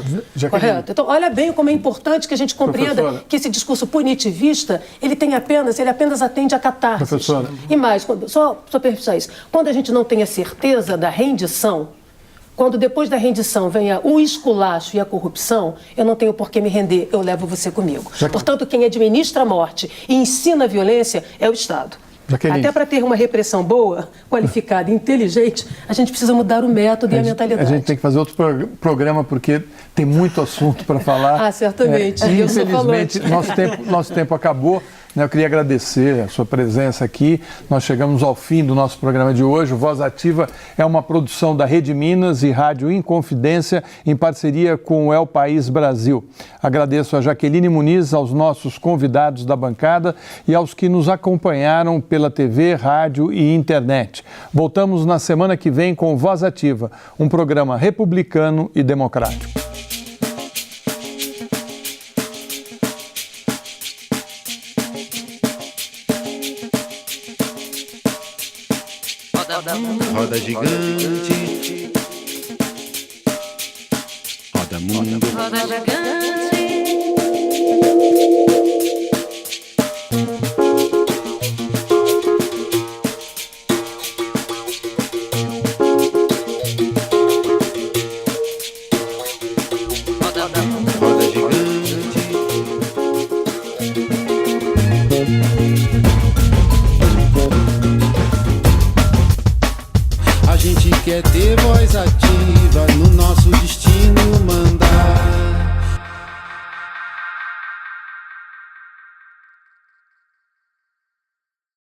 Correto? Então, olha bem como é importante que a gente compreenda que esse discurso punitivista, ele apenas atende a catarse. Professora. E mais, só para isso, quando a gente não tem a certeza da rendição, quando depois da rendição venha o esculacho e a corrupção, eu não tenho por que me render, eu levo você comigo. Portanto, quem administra a morte e ensina a violência é o Estado. Até para ter uma repressão boa, qualificada, inteligente, a gente precisa mudar o método e a mentalidade. A gente tem que fazer outro programa porque tem muito assunto para falar. Certamente. Infelizmente, nosso tempo acabou. Eu queria agradecer a sua presença aqui. Nós chegamos ao fim do nosso programa de hoje. O Voz Ativa é uma produção da Rede Minas e Rádio Inconfidência em parceria com o El País Brasil. Agradeço a Jaqueline Muniz, aos nossos convidados da bancada e aos que nos acompanharam pela TV, rádio e internet. Voltamos na semana que vem com Voz Ativa, um programa republicano e democrático. Roda gigante, roda mundo, roda gigante. Roda gigante. A gente quer ter voz ativa no nosso destino mandar.